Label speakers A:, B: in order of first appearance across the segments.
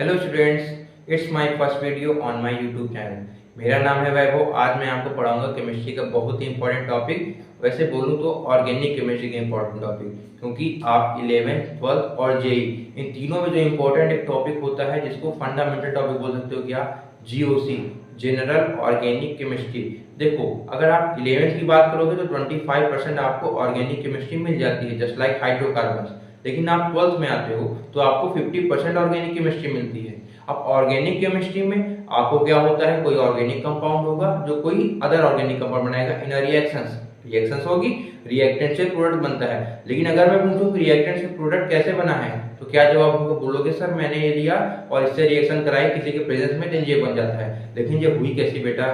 A: Hello students, it's my first video on my YouTube channel. मेरा नाम है वैभव। आज मैं आपको पढ़ाऊंगा केमिस्ट्री का बहुत ही इंपॉर्टेंट टॉपिक। वैसे बोलूँ तो ऑर्गेनिक केमिस्ट्री का इंपॉर्टेंट टॉपिक, क्योंकि आप 11th, 12th और जेई इन तीनों में जो इंपॉर्टेंट एक टॉपिक होता है जिसको फंडामेंटल टॉपिक बोल सकते हो क्या, जीओसी, जनरल ऑर्गेनिक केमिस्ट्री। देखो, अगर आप 11th की बात करोगे तो 25% आपको ऑर्गेनिक केमिस्ट्री मिल जाती है, जस्ट लाइक हाइड्रोकार्बन। लेकिन आप 12th में आते हो तो आपको 50% ऑर्गेनिक केमिस्ट्री मिलती है। अब ऑर्गेनिक केमिस्ट्री में आपको क्या होता है, कोई ऑर्गेनिक कंपाउंड होगा जो कोई अदर ऑर्गेनिक कंपाउंड बनाएगा इन रिएक्शंस होगी, रिएक्टेंट से प्रोडक्ट बनता है। लेकिन अगर मैं पूछूं कि रिएक्टेंट से प्रोडक्ट कैसे बना है, तो क्या जवाब होगा, बोलोगे सर मैंने ये लिया और इससे रिएक्शन कराई किसी के प्रेजेंस में, तो ये बन जाता है। लेकिन ये हुई कैसी बेटा,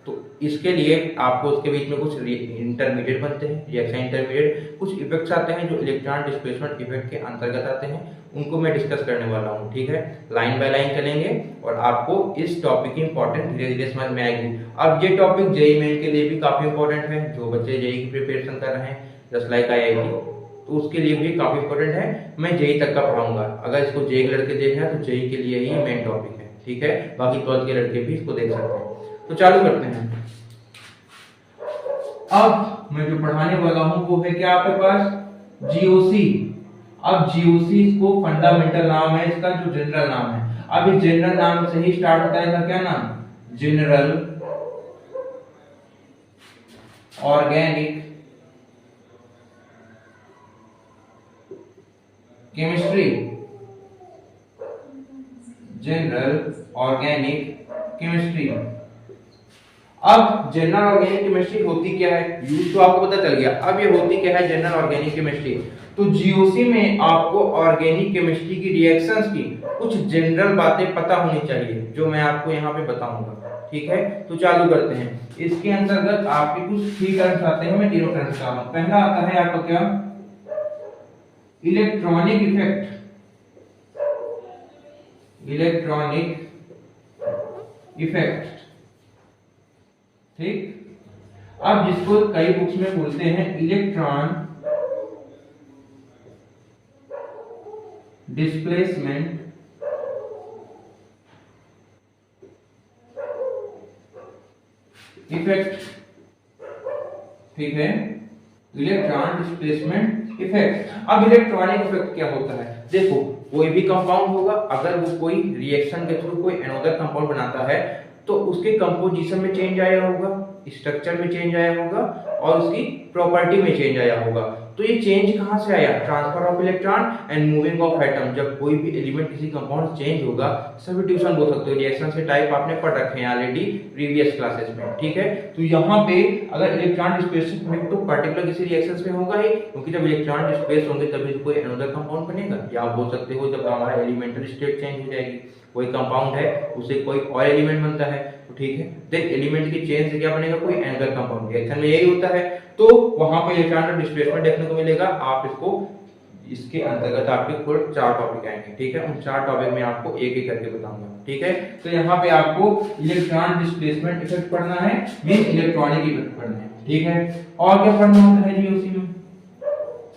A: तो इसके लिए आपको उसके बीच में कुछ इंटरमीडिएट बनते हैं, रिएक्शन इंटरमीडिएट, कुछ इफेक्ट्स आते हैं जो इलेक्ट्रॉन डिस्प्लेसमेंट इफेक्ट के अंतर्गत आते हैं, उनको मैं डिस्कस करने वाला हूँ। ठीक है, लाइन बाय लाइन चलेंगे और आपको इस टॉपिक की इंपॉर्टेंस धीरे धीरे समझ में आएगी। अब ये टॉपिक जेईई मेन के लिए भी काफी इंपॉर्टेंट है, जो बच्चे जेईई की प्रिपरेशन कर रहे हैं जस्ट लाइक आईआईटी, तो उसके लिए भी काफी इंपॉर्टेंट है। मैं जेईई तक का पढ़ाऊंगा। अगर इसको जेईई के लड़के देख रहे हैं तो जेईई के लिए ही मेन टॉपिक है। ठीक है, बाकी 12th के लड़के भी इसको देख सकते हैं। तो चालू करते हैं। अब मैं जो पढ़ाने वाला हूं वो है क्या आपके पास, जीओसी। अब जीओसी को फंडामेंटल नाम है, इसका जो जनरल नाम है। अब इस जनरल नाम से ही स्टार्ट होता है, इसका क्या नाम, general organic chemistry. General organic chemistry. अब जनरल ऑर्गेनिक केमिस्ट्री होती क्या है, यूज तो आपको पता चल गया। अब ये होती क्या है जनरल ऑर्गेनिक केमिस्ट्री। तो जीओसी में आपको ऑर्गेनिक केमिस्ट्री की रिएक्शंस की कुछ जनरल बातें पता होनी चाहिए, जो मैं आपको यहाँ पे बताऊंगा। ठीक है, तो चालू करते हैं। इसके अंतर्गत आपके कुछ 3 टर्म्स आते हैं, मैं तीनों टर्म्स का पहला आता है आपका क्या, इलेक्ट्रॉनिक इफेक्ट। इलेक्ट्रॉनिक इफेक्ट, ठीक। अब जिसको कई बुक्स में बोलते हैं इलेक्ट्रॉन डिस्प्लेसमेंट इफेक्ट। ठीक है, इलेक्ट्रॉन डिस्प्लेसमेंट इफेक्ट। अब इलेक्ट्रॉनिक इफेक्ट क्या होता है, देखो कोई भी कंपाउंड होगा, अगर वो कोई रिएक्शन के थ्रू कोई अनदर कंपाउंड बनाता है तो उसके कंपोजिशन में चेंज आया होगा, स्ट्रक्चर में चेंज आया होगा और उसकी प्रॉपर्टी में चेंज आया होगा। तो ये चेंज कहां से आया, transfer of electron and moving of atom. जब कोई भी एलिमेंट किसी कंपाउंड चेंज होगा, सब्स्टिट्यूशन बोल सकते हो, रिएक्शन से टाइप आपने पढ़ रखे हैं ऑलरेडी प्रीवियस क्लासेस में। ठीक है, तो यहाँ पे अगर इलेक्ट्रॉन डिस्प्लेसमेंट तो पर्टिकुलर किसी रिएक्शन में होगा ही, क्योंकि जब इलेक्ट्रॉन डिस्प्लेस होंगे तभी कोई अनदर कंपाउंड बनेगा। या आप बोल सकते हो जब हमारा एलिमेंटल स्टेट चेंज हो जाएगी, कोई कंपाउंड है उसे कोई और एलिमेंट बनता है, तो ठीक है, देन एलिमेंट की चेंज से क्या बनेगा, कोई अनदर कंपाउंड। रिएक्शन में यही होता है, तो वहां पे इलेक्ट्रॉन डिस्प्लेसमेंट देखने को मिलेगा। आप इसको, इसके अंतर्गत आपके कुल 4 टॉपिक आएंगे। ठीक है, उन 4 टॉपिक में आपको एक एक करके बताऊंगा। ठीक है, तो यहाँ पे आपको इलेक्ट्रॉन डिस्प्लेसमेंट इफेक्ट पढ़ना है, मींस इलेक्ट्रॉनिक इफेक्ट पढ़ना है। ठीक है, और क्या पढ़ना होता है जीओसी में,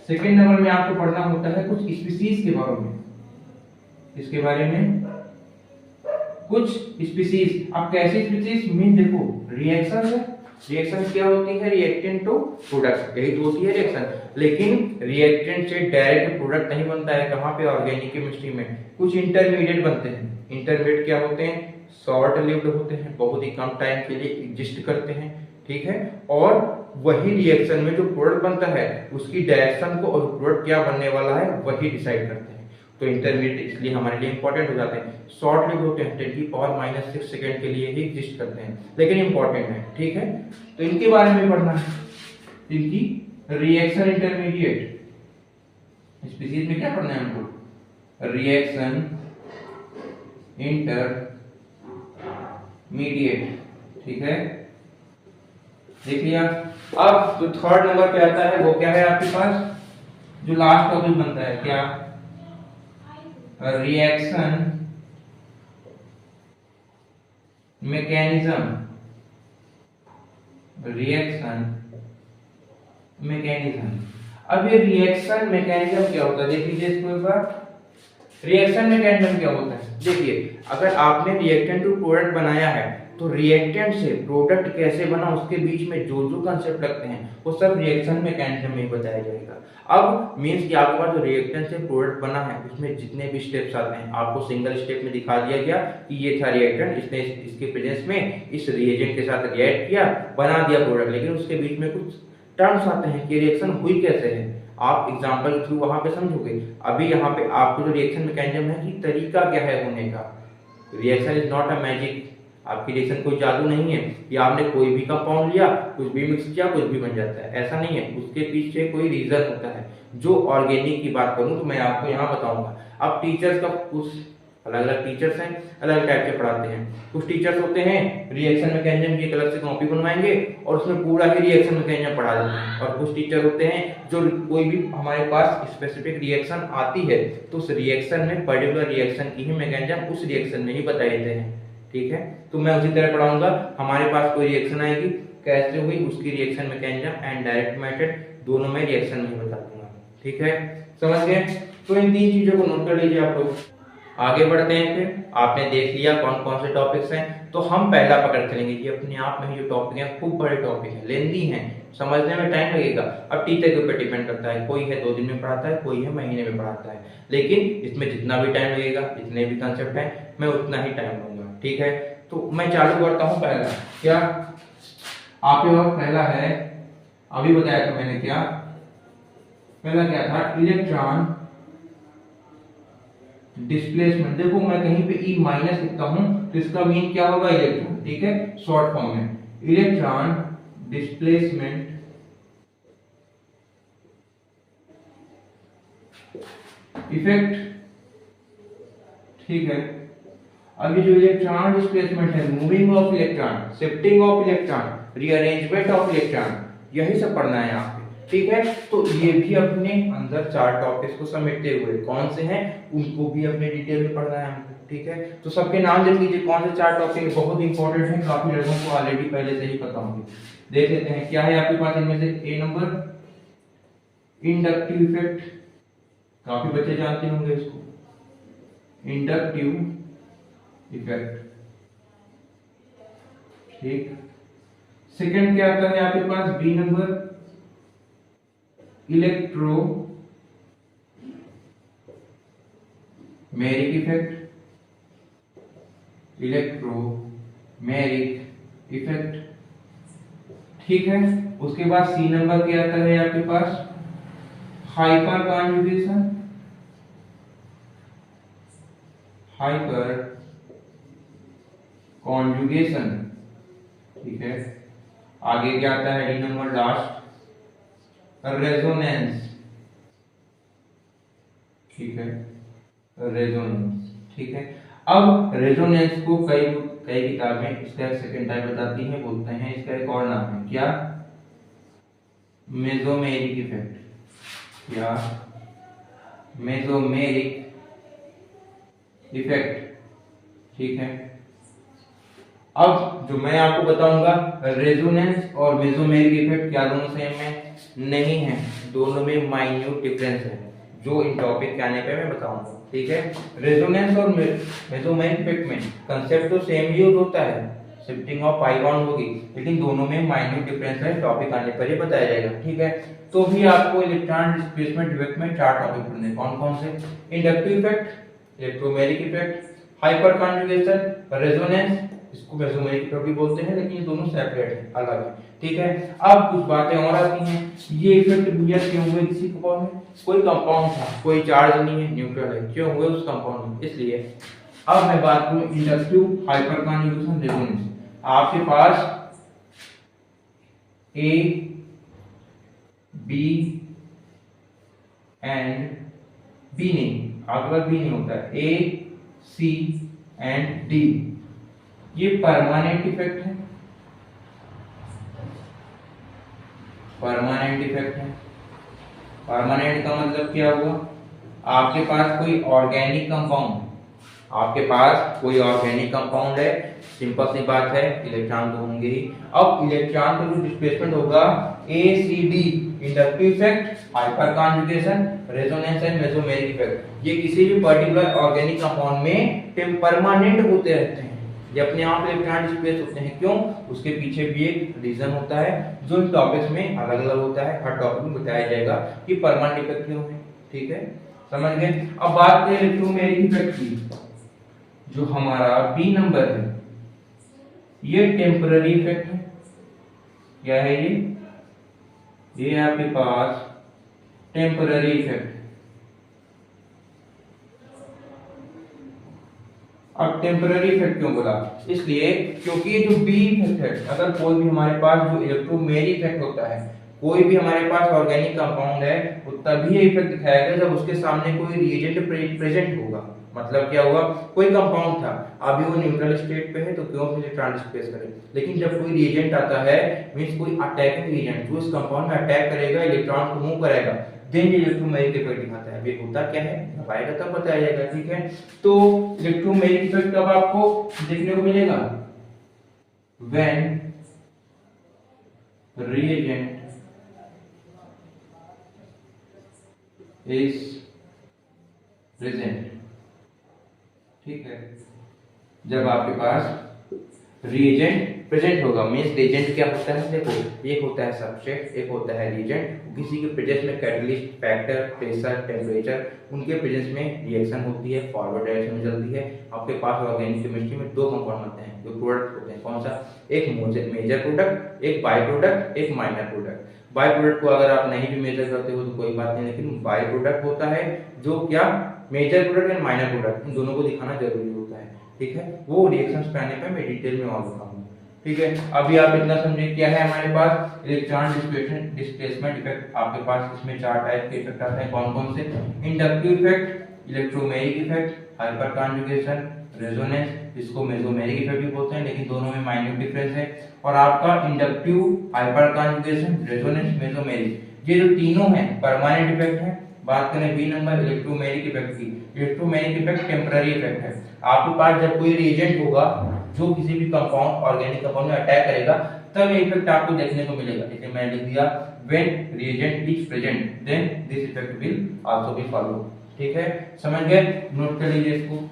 A: सेकंड नंबर में आपको पढ़ना होता है कुछ स्पीशीज के बारे में। इसके बारे में कुछ स्पीशीज। अब कैसी स्पीशीज, मीन देखो रिएक्शन है, रिएक्शन क्या होती है, रिएक्टेंट टू प्रोडक्ट, यही तो होती है रिएक्शन। लेकिन रिएक्टेंट से डायरेक्ट प्रोडक्ट नहीं बनता है, कहां पे, ऑर्गेनिक केमिस्ट्री में कुछ इंटरमीडिएट बनते हैं। इंटरमीडिएट क्या होते हैं, शॉर्ट लिव्ड होते हैं, बहुत ही कम टाइम के लिए एग्जिस्ट करते हैं। ठीक है, और वही रिएक्शन में जो प्रोडक्ट बनता है उसकी डायरेक्शन को और प्रोडक्ट क्या बनने वाला है वही डिसाइड करते हैं। तो इंटरमीडिएट इसलिए हमारे लिए इंपॉर्टेंट हो जाते हैं। शॉर्ट लिव्ड होते हैं, 10⁻⁻⁶ सेकंड के लिए ही एग्जिस्ट करते हैं, लेकिन इंपॉर्टेंट है। ठीक है, तो इनके बारे में पढ़ना है, इनकी रिएक्शन इंटरमीडिएट स्पीशीज में क्या पढ़ना है हमको, रिएक्शन इंटरमीडिएट। ठीक है, देख लिया। अब जो थर्ड नंबर पे आता है वो क्या है आपके पास, जो लास्ट टॉपिक बनता है क्या, रिएक्शन मैकेनिज्म। Reaction mechanism. अब ये रिएक्शन मैकेनिज्म क्या होता है, देख लीजिए इसको एक बार। रिएक्शन मैकेनिज्म क्या होता है? देखिए, अगर आपने रिएक्टेंट टू प्रोडक्ट बनाया है तो रिएक्टेंट से प्रोडक्ट कैसे बना उसके बीच में जो जो कंसेप्ट लगते हैं वो सब रिएक्शन मैकेनिज्म में ही बताया जाएगा। अब मींस कि आपके पास जो रिएक्टेंट से प्रोडक्ट बना है उसमें जितने भी स्टेप्स आते हैं आपको सिंगल स्टेप में दिखा दिया गया कि ये था रिएक्टेंट, इसने इसके प्रेजेंस में इस रिएजेंट के साथ रिएक्ट किया, बना दिया प्रोडक्ट। लेकिन उसके बीच में कुछ टर्म्स आते हैं कि रिएक्शन हुई कैसे है, आप एग्जांपल के थ्रू वहां पे समझोगे। अभी यहाँ पे आपको जो रिएक्शन मैकेनिज्म है कि तरीका क्या है होने का। Reaction is not a magic, आपकी रिएक्शन कोई जादू नहीं है कि आपने कोई भी कंपाउंड लिया, कुछ भी मिक्स किया, कुछ भी बन जाता है, ऐसा नहीं है। उसके पीछे कोई रीजन होता है। जो ऑर्गेनिक की बात करूं तो मैं आपको यहाँ बताऊंगा। अब टीचर्स का कुछ अलग अलग टीचर्स हैं, अलग अलग टाइप के पढ़ाते हैं। कुछ टीचर्स होते हैं रिएक्शन मैकेनिज्म की एक अलग से कॉपी बनवाएंगे और उसमें पूरा ही रिएक्शन मैकेनिज्म पढ़ा देते हैं। और कुछ टीचर होते हैं जो कोई भी हमारे पास स्पेसिफिक रिएक्शन आती है तो उस रिएक्शन में पर्टिकुलर रिएक्शन की ही मैकेनिज्म उस रिएक्शन में ही बता देते हैं। ठीक है, तो मैं उसी तरह पढ़ाऊंगा। हमारे पास कोई रिएक्शन आएगी, कैसे हुई, उसकी reaction mechanism and direct method दोनों में रिएक्शन में बता दूंगा। ठीक है, समझ गए? तो इन तीन चीजों को नोट कर लीजिए आप लोग। आगे बढ़ते हैं। फिर आपने देख लिया कौन कौन से टॉपिक्स हैं, तो हम पहला पकड़ चलेंगे। ये अपने आप में जो टॉपिक है खूब बड़े टॉपिक है, लेंदी हैं, समझने में टाइम लगेगा। अब टीचर के ऊपर डिपेंड करता है, कोई है 2 दिन में पढ़ाता है, कोई है महीने में पढ़ाता है। लेकिन इसमें जितना भी टाइम लगेगा, जितने भी कंसेप्ट है, मैं उतना ही टाइम लूंगा। ठीक है, तो मैं चालू करता हूँ। पहला क्या आपके पास पहला है, अभी बताया था मैंने क्या, पहला क्या था, इलेक्ट्रॉन डिस्प्लेसमेंट। देखो मैं कहीं पे ई माइनस लिखता हूं तो इसका मीन क्या होगा, इलेक्ट्रॉन। ठीक है, शॉर्ट फॉर्म में इलेक्ट्रॉन डिस्प्लेसमेंट इफेक्ट। ठीक है, अब ये जो इलेक्ट्रॉन डिस्प्लेसमेंट है, moving of electron, shifting of electron, rearrangement of electron, यही सब पढ़ना है यहाँ पे। ठीक है, तो ये भी अपने अंदर 4 टॉपिक्स को समेटते हुए कौन से हैं उनको भी अपने डिटेल में पढ़ना है हमको। ठीक है, तो सबके नाम देख लीजिए कौन से 4 टॉपिक बहुत इंपॉर्टेंट हैं, काफी लोगों को ऑलरेडी पहले से ही पता होंगे। देख लेते हैं क्या है आपके पास इनमें से। ए नंबर इंडक्टिव इफेक्ट, काफी बच्चे जानते होंगे इसको, इंडक्टिव इफेक्ट। ठीक, सेकंड क्या आता है आपके पास, B number electromeric effect, electromeric effect. ठीक है, उसके बाद सी नंबर क्या आता है आपके पास, हाइपर कॉन्जुगेशन, हाइपर कॉन्जुगेशन। ठीक है, आगे क्या आता है, डी नंबर लास्ट, रेजोनेंस। ठीक है, रेजोनेंस। ठीक है, अब रेजोनेंस को कई कई किताबें इसका सेकंड टाइप बताती हैं, बोलते हैं इसका एक और नाम है क्या, मेसोमेरिक इफेक्ट या मेसोमेरिक इफेक्ट। ठीक है, अब जो मैं आपको बताऊंगा, रेजोनेंस और मेसोमेरिक इफेक्ट क्या दोनों सेम है? नहीं है, दोनों में माइन्यूट डिफरेंस है, जो इन टॉपिक के आने पे मैं बताऊंगा। ठीक है, रेजोनेंस और मेसोमेरिक इफेक्ट में कंसेप्ट तो सेम यूज होता है, शिफ्टिंग ऑफ पाइबॉन्ड होगी, लेकिन दोनों में माइन्यूट डिफरेंस है, टॉपिक आने पर ये बताया जाएगा। ठीक है, तो भी आपको इलेक्ट्रॉन डिस्प्लेसमेंट इफेक्ट में 4 टॉपिक पढ़ने, कौन कौन से, inductive effect, electromagnetic effect, hyperconjugation, resonance, इसको मेसोमेरिक इफेक्ट भी बोलते हैं, लेकिन ये दोनों सेपरेट है, अलग है। ठीक है, अब कुछ बातें और आती हैं, ये इफेक्ट भैया क्यों हुए किसी कंपाउंड में, कोई कंपाउंड था, कोई चार्ज नहीं है, न्यूट्रल है, क्यों हुए उस कंपाउंड में, इसलिए। अब मैं बात करूं इंडक्टिव, हाइपर कॉन्जुगेशन, रेजोनेंस। आपके पास ए बी एंड बी नहीं, अगर बी नहीं होता है, ए सी एंड डी, ये परमानेंट इफेक्ट है, परमानेंट इफेक्ट है। परमानेंट का मतलब क्या हुआ, आपके पास कोई ऑर्गेनिक कंपाउंड, आपके पास कोई ऑर्गेनिक कंपाउंड है, सिंपल सी बात है, इलेक्ट्रॉन तो होंगे ही। अब इलेक्ट्रॉन का जो डिस्प्लेसमेंट होगा A C D, inductive effect, hyperconjugation, resonance and mesomeric effect. ये किसी भी पर्टिकुलर ऑर्गेनिक कंपाउंड में परमानेंट होते रहते हैं, ये अपने आप इलेक्ट्रॉन डिस्प्लेस होते हैं। क्यों? उसके पीछे भी एक रीजन होता है जो इन टॉपिक्स में अलग अलग होता है, हर टॉपिक में बताया जाएगा कि परमानेंट इफेक्ट क्यों है। ठीक है, समझ गए। अब बात करें इलेक्ट्रोमेरिक इफेक्ट की, जो हमारा बी नंबर है, ये टेम्पररी इफेक्ट है। क्या है ये आपके पास टेम्पररी इफेक्ट। अब टेम्पररी इफेक्ट क्यों बोला? इसलिए क्योंकि ये जो बी इफेक्ट है, अगर कोई भी हमारे पास जो इलेक्ट्रोमेरिक इफेक्ट होता है, कोई भी हमारे पास ऑर्गेनिक कंपाउंड है, वो तभी इफेक्ट दिखाएगा जब उसके सामने कोई रिएजेंट प्रेजेंट होगा। मतलब क्या हुआ, कोई कंपाउंड था, अभी वो न्यूट्रल स्टेट पे है, तो क्यों इलेक्ट्रॉन डिस्प्लेस करे। लेकिन जब कोई रिएजेंट आता है, मींस कोई अटैकिंग एजेंट जो इस कंपाउंड में अटैक करेगा, इलेक्ट्रॉन को मूव करेगा, देन इलेक्ट्रोमैग्नेटिक इफेक्ट दिखाता है। ये होता क्या है, आएगा तब बताया जाएगा। ठीक है, तो इलेक्ट्रोमैग्नेटिक इफेक्ट कब आपको देखने को मिलेगा? When reagent is present। ठीक है, जब आपके पास रिएजेंट प्रेजेंट होगा। मींस रिएजेंट क्या होता है, देखो एक होता है सबस्ट्रेट, एक होता है रिएजेंट। किसी के प्रेजेंस में कैटलिस्ट, फैक्टर, प्रेशर, टेम्परेचर, उनके प्रेजेंस में रिएक्शन होती है, फॉरवर्ड डायरेक्शन में चलती है। आपके पास ऑर्गेनिक केमिस्ट्री में दो कंपाउंड होते हैं, जो प्रोडक्ट होते हैं। कौन सा? एक मेजर प्रोडक्ट, एक बाय प्रोडक्ट, एक माइनर प्रोडक्ट। बाय प्रोडक्ट को अगर आप नहीं भी मेजर करते हो तो कोई बात नहीं, लेकिन बाय प्रोडक्ट होता है जो क्या, major product and minor product, इन दोनों को दिखाना जरूरी होता है। ठीक है, वो रिएक्शंस पे आने पे मैं डिटेल में और बताऊंगा। ठीक है, अभी आप इतना समझे क्या है हमारे पास इलेक्ट्रॉन डिस्प्लेसमेंट इफेक्ट। आपके पास इसमें चार टाइप के इफेक्ट आते हैं। कौन कौन से? Inductive effect, electromagnetic effect, hyperconjugation, resonance, इसको मेसोमेरिक इफेक्ट भी बोलते हैं, लेकिन दोनों में माइन्यूट डिफरेंस है। और आपका inductive, hyper conjugation, resonance, mesomeric, ये जो तीनों हैं परमानेंट इफेक्ट है। बात करें बी नंबर इलेक्ट्रोमैग्नेटिक इफेक्ट की, इलेक्ट्रोमैग्नेटिक इफेक्ट टेम्पररी इफेक्ट है। आपके पास जब कोई रिएजेंट होगा जो किसी भी कंपाउंड, ऑर्गेनिक कंपाउंड में अटैक करेगा, तब ये इफेक्ट आपको देखने को मिलेगा। जैसे मैंने लिख दिया, when reagent is present then this effect will also be follow. ठीक है, समझ गए? नोट कर लीजिए इसको।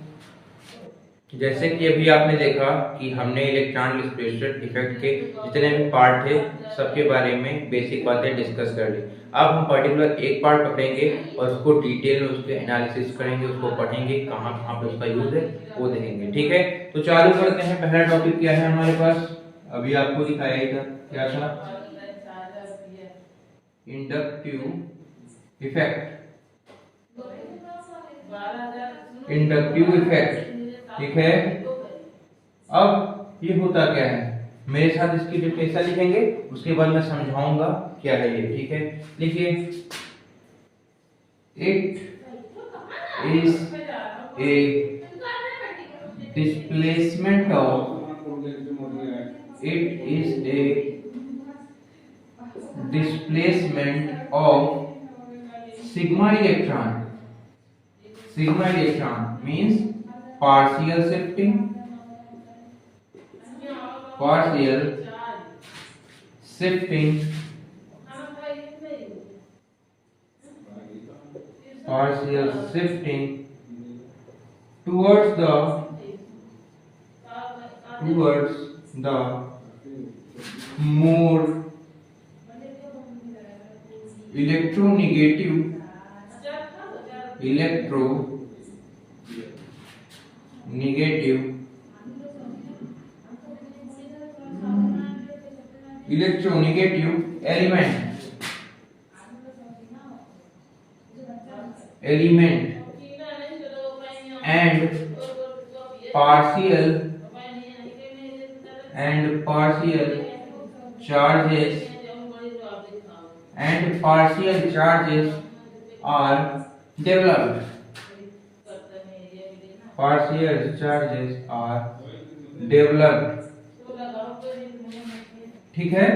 A: जैसे कि अभी आपने देखा कि हमने इलेक्ट्रॉन डिस्प्लेसमेंट इफेक्ट के जितने भी पार्ट थे सबके बारे में बेसिक बातें डिस्कस कर ली। अब हम पर्टिकुलर एक पार्ट पकड़ेंगे और उसको डिटेल में उसके एनालिसिस करेंगे, उसको पढ़ेंगे, कहाँ कहाँ पे उसका यूज है वो देखेंगे। ठीक है, तो चालू करते हैं। पहला टॉपिक क्या है हमारे पास, अभी आपको दिखाया ही था, क्या था? Inductive effect. इंडक्टिव इफेक्ट, ठीक है। अब ये होता क्या है, मेरे साथ इसकी डिफिनेशन लिखेंगे, उसके बाद मैं समझाऊंगा क्या है ये। ठीक है, लिखिए, it is a displacement of, it is a displacement of sigma electron. Sigma electron means partial shifting, partial shifting, partial shifting towards the more electronegative, electronegative element and partial charges are developed. Partial charges are developed. ठीक है,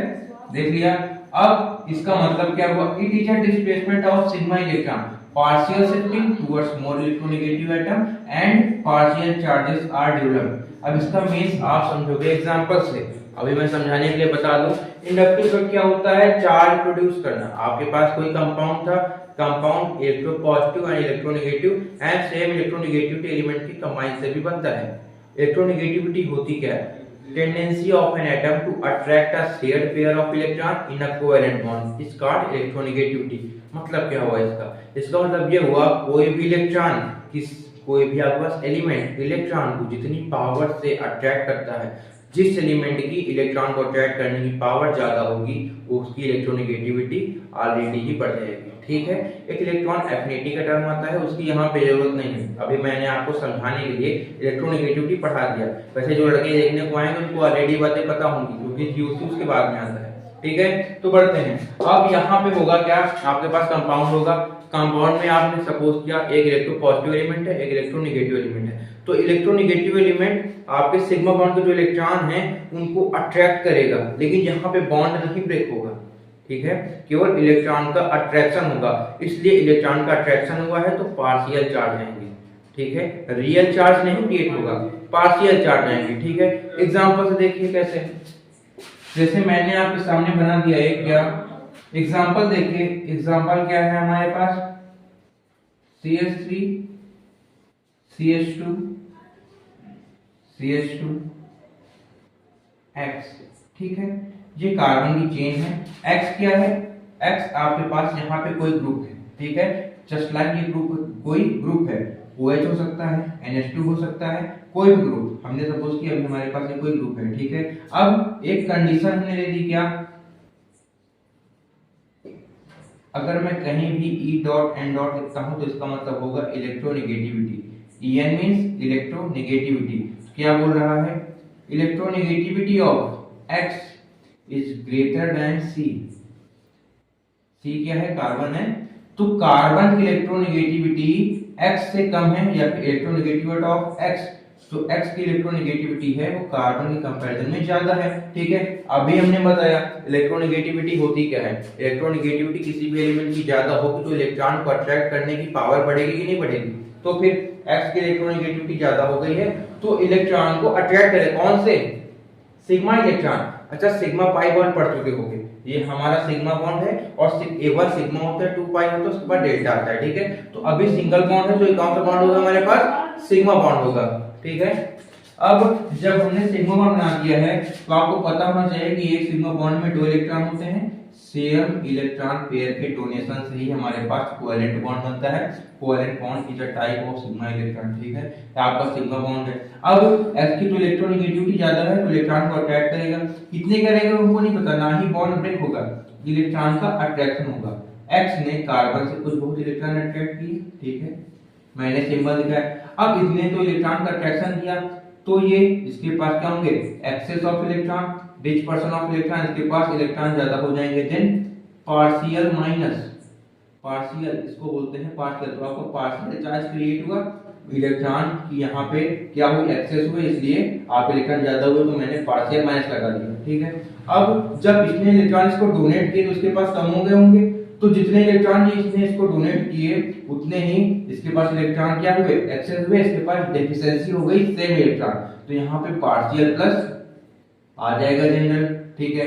A: देख लिया। अब इसका मतलब क्या हुआ, it is a displacement of sigma electron. partial shifting towards more electronegative atom and partial charges are developed। अब इसका मीन्स आप समझोगे एग्जांपल से, अभी मैं समझाने के लिए बता दूं। इंडक्टिव इफेक्ट क्या होता है? चार्ज प्रोड्यूस करना। आपके पास कोई कंपाउंड था, compound electropositive and electronegative and same electronegativity element की कंबाइन से भी बनता है। इलेक्ट्रोनेगेटिविटी होती क्या है? Tendency of an atom to attract a shared pair of electron in a covalent bond is called electronegativity. मतलब क्या हुआ इसका? इसका मतलब ये हुआ कोई भी इलेक्ट्रॉन कोई भी आपके पास एलिमेंट इलेक्ट्रॉन को जितनी पावर से अट्रैक्ट करता है, जिस एलिमेंट की इलेक्ट्रॉन को अट्रैक्ट करने की पावर ज्यादा होगी उसकी इलेक्ट्रोनेगेटिविटी ऑलरेडी ही बढ़ जाएगी। ठीक है, एक इलेक्ट्रॉन एफिनिटी का टर्म आता है, उसकी यहाँ पे जरूरत नहीं है। अभी मैंने आपको समझाने के लिए इलेक्ट्रोनेगेटिविटी पढ़ा दिया। वैसे जो लड़के देखने को आएंगे उनको ऑलरेडी बातें पता होंगी क्योंकि जीओसी उसके बाद में आता है। ठीक है, तो बढ़ते हैं। अब यहाँ पे होगा क्या? आपके पास कंपाउंड होगा। कंपाउंड में आपने सपोज किया एक इलेक्ट्रोपॉजिटिव एलिमेंट है, एक इलेक्ट्रोनेगेटिव एलिमेंट है। तो इलेक्ट्रोनेगेटिव एलिमेंट आपके सिग्मा बॉन्ड के जो इलेक्ट्रॉन हैं उनको अट्रैक्ट करेगा, लेकिन यहाँ पे बॉन्ड नहीं ब्रेक होगा। ठीक है, केवल इलेक्ट्रॉन का अट्रैक्शन होगा। इसलिए इलेक्ट्रॉन का अट्रैक्शन हुआ है तो पार्शियल चार्ज आएंगे। ठीक है, रियल चार्ज नहीं क्रिएट होगा, पार्शियल चार्ज आएंगे। ठीक है, एग्जांपल से देखिए कैसे। जैसे मैंने आपके सामने बना दिया है, क्या एग्जांपल देखिए। एग्जांपल क्या है हमारे पास? CH3 CH2 CH2 X। ठीक है, ये कार्बन की चेन है। X क्या है? X आपके पास यहाँ पे कोई ग्रुप है। ठीक है, जस्ट लाइक ये ग्रुप कोई ग्रुप है, OH हो सकता है, NH2 हो सकता है, कोई भी ग्रुप। हमने सपोज किया अभी हमारे पास ये कोई ग्रुप है। ठीक है, अब एक कंडीशन हमने ले ली, क्या? अगर मैं कहीं भी E डॉट N डॉट लिखता हूं तो इसका मतलब होगा इलेक्ट्रोनेगेटिविटी। En means electronegativity. क्या बोल रहा है? Electronegativity of X is greater than C। C क्या है? कार्बन है। तो कार्बन की इलेक्ट्रोनेगेटिविटी X से कम है, या फिर इलेक्ट्रोनेगेटिविटी ऑफ X, तो X की इलेक्ट्रोनेगेटिविटी है वो कार्बन के कंपैरिजन में ज्यादा है। ठीक है, अभी हमने बताया इलेक्ट्रोनेगेटिविटी होती क्या है। इलेक्ट्रोनेगेटिविटी किसी भी एलिमेंट की ज्यादा होगी तो इलेक्ट्रॉन को अट्रैक्ट करने की पावर बढ़ेगी कि नहीं बढ़ेगी? तो फिर X की इलेक्ट्रोनेगेटिविटी ज्यादा हो गई है तो इलेक्ट्रॉन को अट्रैक्ट करे कौन से? Sigma electron. अच्छा, सिग्मा पाई बॉन्ड पढ़ चुके होंगे। ये हमारा सिग्मा बॉन्ड है और A1 सिग्मा होता है, 2 पाई होता है, उसके बाद डेल्टा आता है। ठीक है, तो अभी सिंगल बॉन्ड है तो ये कौन सा बॉन्ड होगा हमारे पास? सिग्मा बॉन्ड होगा। ठीक है, अब जब हमने सिग्मा बॉन्ड बना दिया है तो आपको पता होना चाहिए कि एक सिग्मा बॉन्ड में 2 इलेक्ट्रॉन होते हैं। सेम इलेक्ट्रॉन पेयर के डोनेशन से ही हमारे पास कोवेलेंट बॉन्ड बनता है। Covalent bond is a type of sigma electron. ठीक है, आपका सिग्मा बॉन्ड है। अब X की तो इलेक्ट्रोनेगेटिविटी ज्यादा है तो इलेक्ट्रॉन को अट्रैक्ट करेगा। कितने करेगा हमको नहीं पता, ना ही बॉन्ड ब्रेक होगा, इलेक्ट्रॉन का अट्रैक्शन होगा। X ने कार्बन से कुछ बहुत इलेक्ट्रॉन अट्रैक्ट किए। ठीक है, मैंने सिंबल दिखाया। अब इसने तो इलेक्ट्रॉन का अट्रैक्शन किया तो ये इसके पास क्या होंगे? Excess of electron, rich person of electron, इसके पास इलेक्ट्रॉन ज्यादा हो जाएंगे। देन पार्शियल माइनस, पार्शियल इसको बोलते हैं पार्शियल। तो आपको पार्शियल चार्ज क्रिएट हुआ, इलेक्ट्रॉन की यहाँ पे क्या हुई? एक्सेस हुए, इसलिए आप इलेक्ट्रॉन ज्यादा हुए तो मैंने पार्शियल माइनस लगा दिया। ठीक है, अब जब इसने इलेक्ट्रॉन इसको डोनेट किए तो इसके पास कम हो गए होंगे, तो जितने इलेक्ट्रॉन इसने इसको डोनेट किए उतने ही इसके पास इलेक्ट्रॉन क्या हुए? एक्सेस हुए, इसके पास डेफिशिएंसी हो गई सेम इलेक्ट्रॉन, तो यहाँ पे पार्शियल प्लस आ जाएगा जनरल। ठीक है,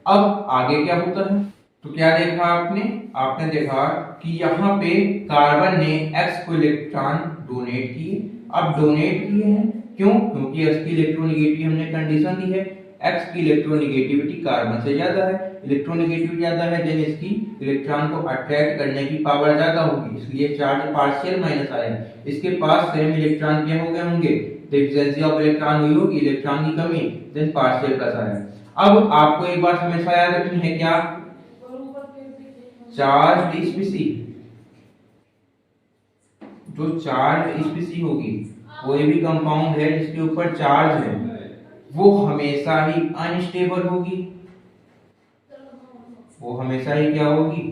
A: अब आगे क्या होता है? तो क्या देखा आपने? आपने देखा कि यहाँ पे कार्बन ने X को इलेक्ट्रॉन डोनेट किए। अब डोनेट किए हैं क्यों? क्योंकि X की इलेक्ट्रोनेगेटिविटी हमने कंडीशन दी है, X की इलेक्ट्रोनेगेटिविटी कार्बन से ज्यादा है, इलेक्ट्रोनेगेटिविटी ज्यादा है, देन इसकी इलेक्ट्रॉन को अट्रैक्ट करने की पावर ज्यादा होगी, इसलिए चार्ज पार्शियल माइनस आया। इसके पास सेम इलेक्ट्रॉन क्या हो गए होंगे? डेफिशिएंसी ऑफ इलेक्ट्रॉन हुई होगी, इलेक्ट्रॉन की कमी, देन पार्शियल प्लस आया। अब आपको एक बात हमेशा याद रखनी है, क्या? चार्ज स्पीसी, जो चार्ज स्पीसी होगी, कोई भी कंपाउंड है जिसके ऊपर चार्ज है वो हमेशा ही अनस्टेबल होगी। वो हमेशा ही क्या होगी?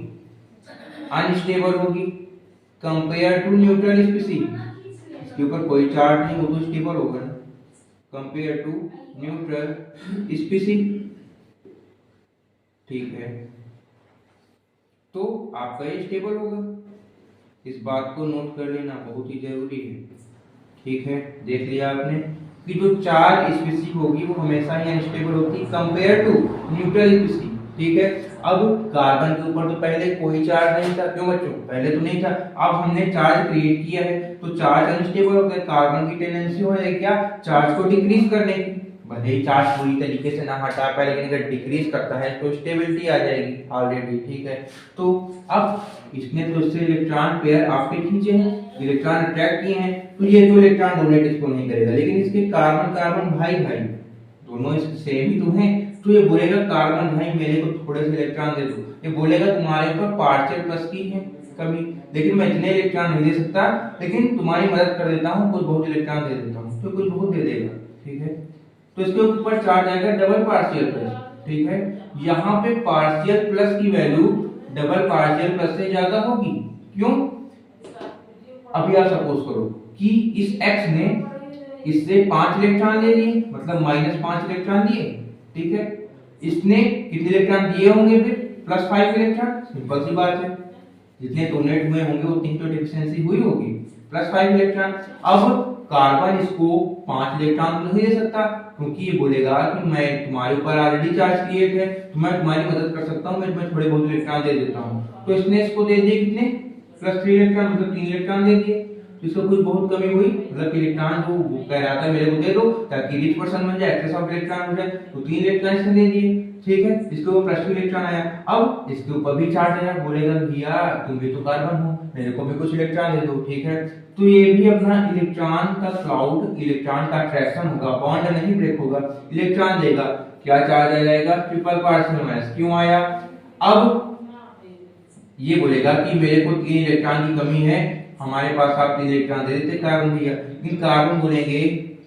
A: अनस्टेबल होगी कंपेयर टू न्यूट्रल स्पीसी। इसके ऊपर कोई चार्ज नहीं हो तो स्टेबल होगा ना, कंपेयर टू न्यूट्रल स्पीसी। ठीक है, तो आपका ये स्टेबल होगा। इस बात को नोट कर लेना बहुत ही जरूरी है। ठीक है, देख लिया आपने कि जो चार्ज स्पीशीज होगी वो हमेशा ही अनस्टेबल होती है कंपेयर टू न्यूट्रल स्पीशीज। ठीक है, अब कार्बन के ऊपर तो पहले कोई चार्ज नहीं था, क्यों बच्चों, पहले तो नहीं था। अब हमने चार्ज क्रिएट किया है तो चार्ज अनस्टेबल होता है। कार्बन की टेंडेंसी हो है क्या, चार्ज को डिक्रीज करने की। भले ही चार्ज पूरी तरीके से ना हटा पाए, लेकिन अगर डिक्रीज करता है तो स्टेबिलिटी आ जाएगी ऑलरेडी। ठीक है, तो अब इसने तो इससे इलेक्ट्रॉन पेयर आपके खींचे हैं, इलेक्ट्रॉन अट्रैक्ट किए हैं, तो ये जो इलेक्ट्रॉन डोनेट इसको नहीं करेगा। लेकिन इसके कार्बन कार्बन भाई भाई दोनों सेम ही तो हैं, तो ये बोलेगा कार्बन भाई मेरे को थोड़े से इलेक्ट्रॉन दे दो। ये बोलेगा तुम्हारे ऊपर पार्शियल प्लस की है कमी, लेकिन मैं इतने इलेक्ट्रॉन नहीं दे सकता, लेकिन तुम्हारी मदद कर देता हूँ, कुछ बहुत इलेक्ट्रॉन दे देता हूँ, तो कुछ बहुत दे देगा। ठीक है, तो इसके ऊपर चार्ज आएगा डबल पार्शियल प्लस। ठीक है, यहाँ पे पार्शियल प्लस की वैल्यू डबल पार्शियल प्लस से ज्यादा होगी। क्यों, अभी आप सपोज करो कि इस x ने इससे 5 इलेक्ट्रॉन ले लिए, मतलब -5 इलेक्ट्रॉन दिए। ठीक है, इसने कितने इलेक्ट्रॉन दिए होंगे फिर, +5 इलेक्ट्रॉन। सिंपल सी बात है, जितने डोनेट हुए होंगे उतनी तो डिफिशिएंसी हुई होगी, +5 इलेक्ट्रॉन। अब कार्बन इसको 5 इलेक्ट्रॉन नहीं दे सकता, क्योंकि ये बोलेगा कि मैं तुम्हारे ऊपर ऑलरेडी चार्ज क्रिएट है, तो मैं तुम्हारी मदद कर सकता हूँ, मैं तुम्हें थोड़े बहुत इलेक्ट्रॉन दे देता हूँ। तो इसने इसको दे दिए कितने, +3 इलेक्ट्रॉन, मतलब 3 इलेक्ट्रॉन दे दिए। तो इसको कुछ बहुत कमी हुई, मतलब इलेक्ट्रॉन जो वो कह रहा था मेरे को दे दो ताकि रिच पर्सन बन जाए, एक्सेस ऑफ इलेक्ट्रॉन हो जाए, तो 3 इलेक्ट्रॉन इसने दे दिए। ठीक है, इसके ऊपर +2 इलेक्ट्रॉन आया। अब इसके ऊपर भी चार्ज आया, बोलेगा भैया तुम भी तो कार्बन हो, मेरे को भी कुछ इलेक्ट्रॉन दे दो। ठीक है, तो ये भी अपना इलेक्ट्रॉन का क्लाउड, इलेक्ट्रॉन का अट्रैक्शन होगा, बॉन्ड नहीं ब्रेक होगा, इलेक्ट्रॉन देगा। क्या चार्ज आ जाएगा, ट्रिपल पार्शियल माइनस। क्यों आया, अब ये बोलेगा कि मेरे को 3 इलेक्ट्रॉन की कमी है, हमारे पास आप 3 इलेक्ट्रॉन दे देते कार्बन भैया, लेकिन कार्बन बोलेंगे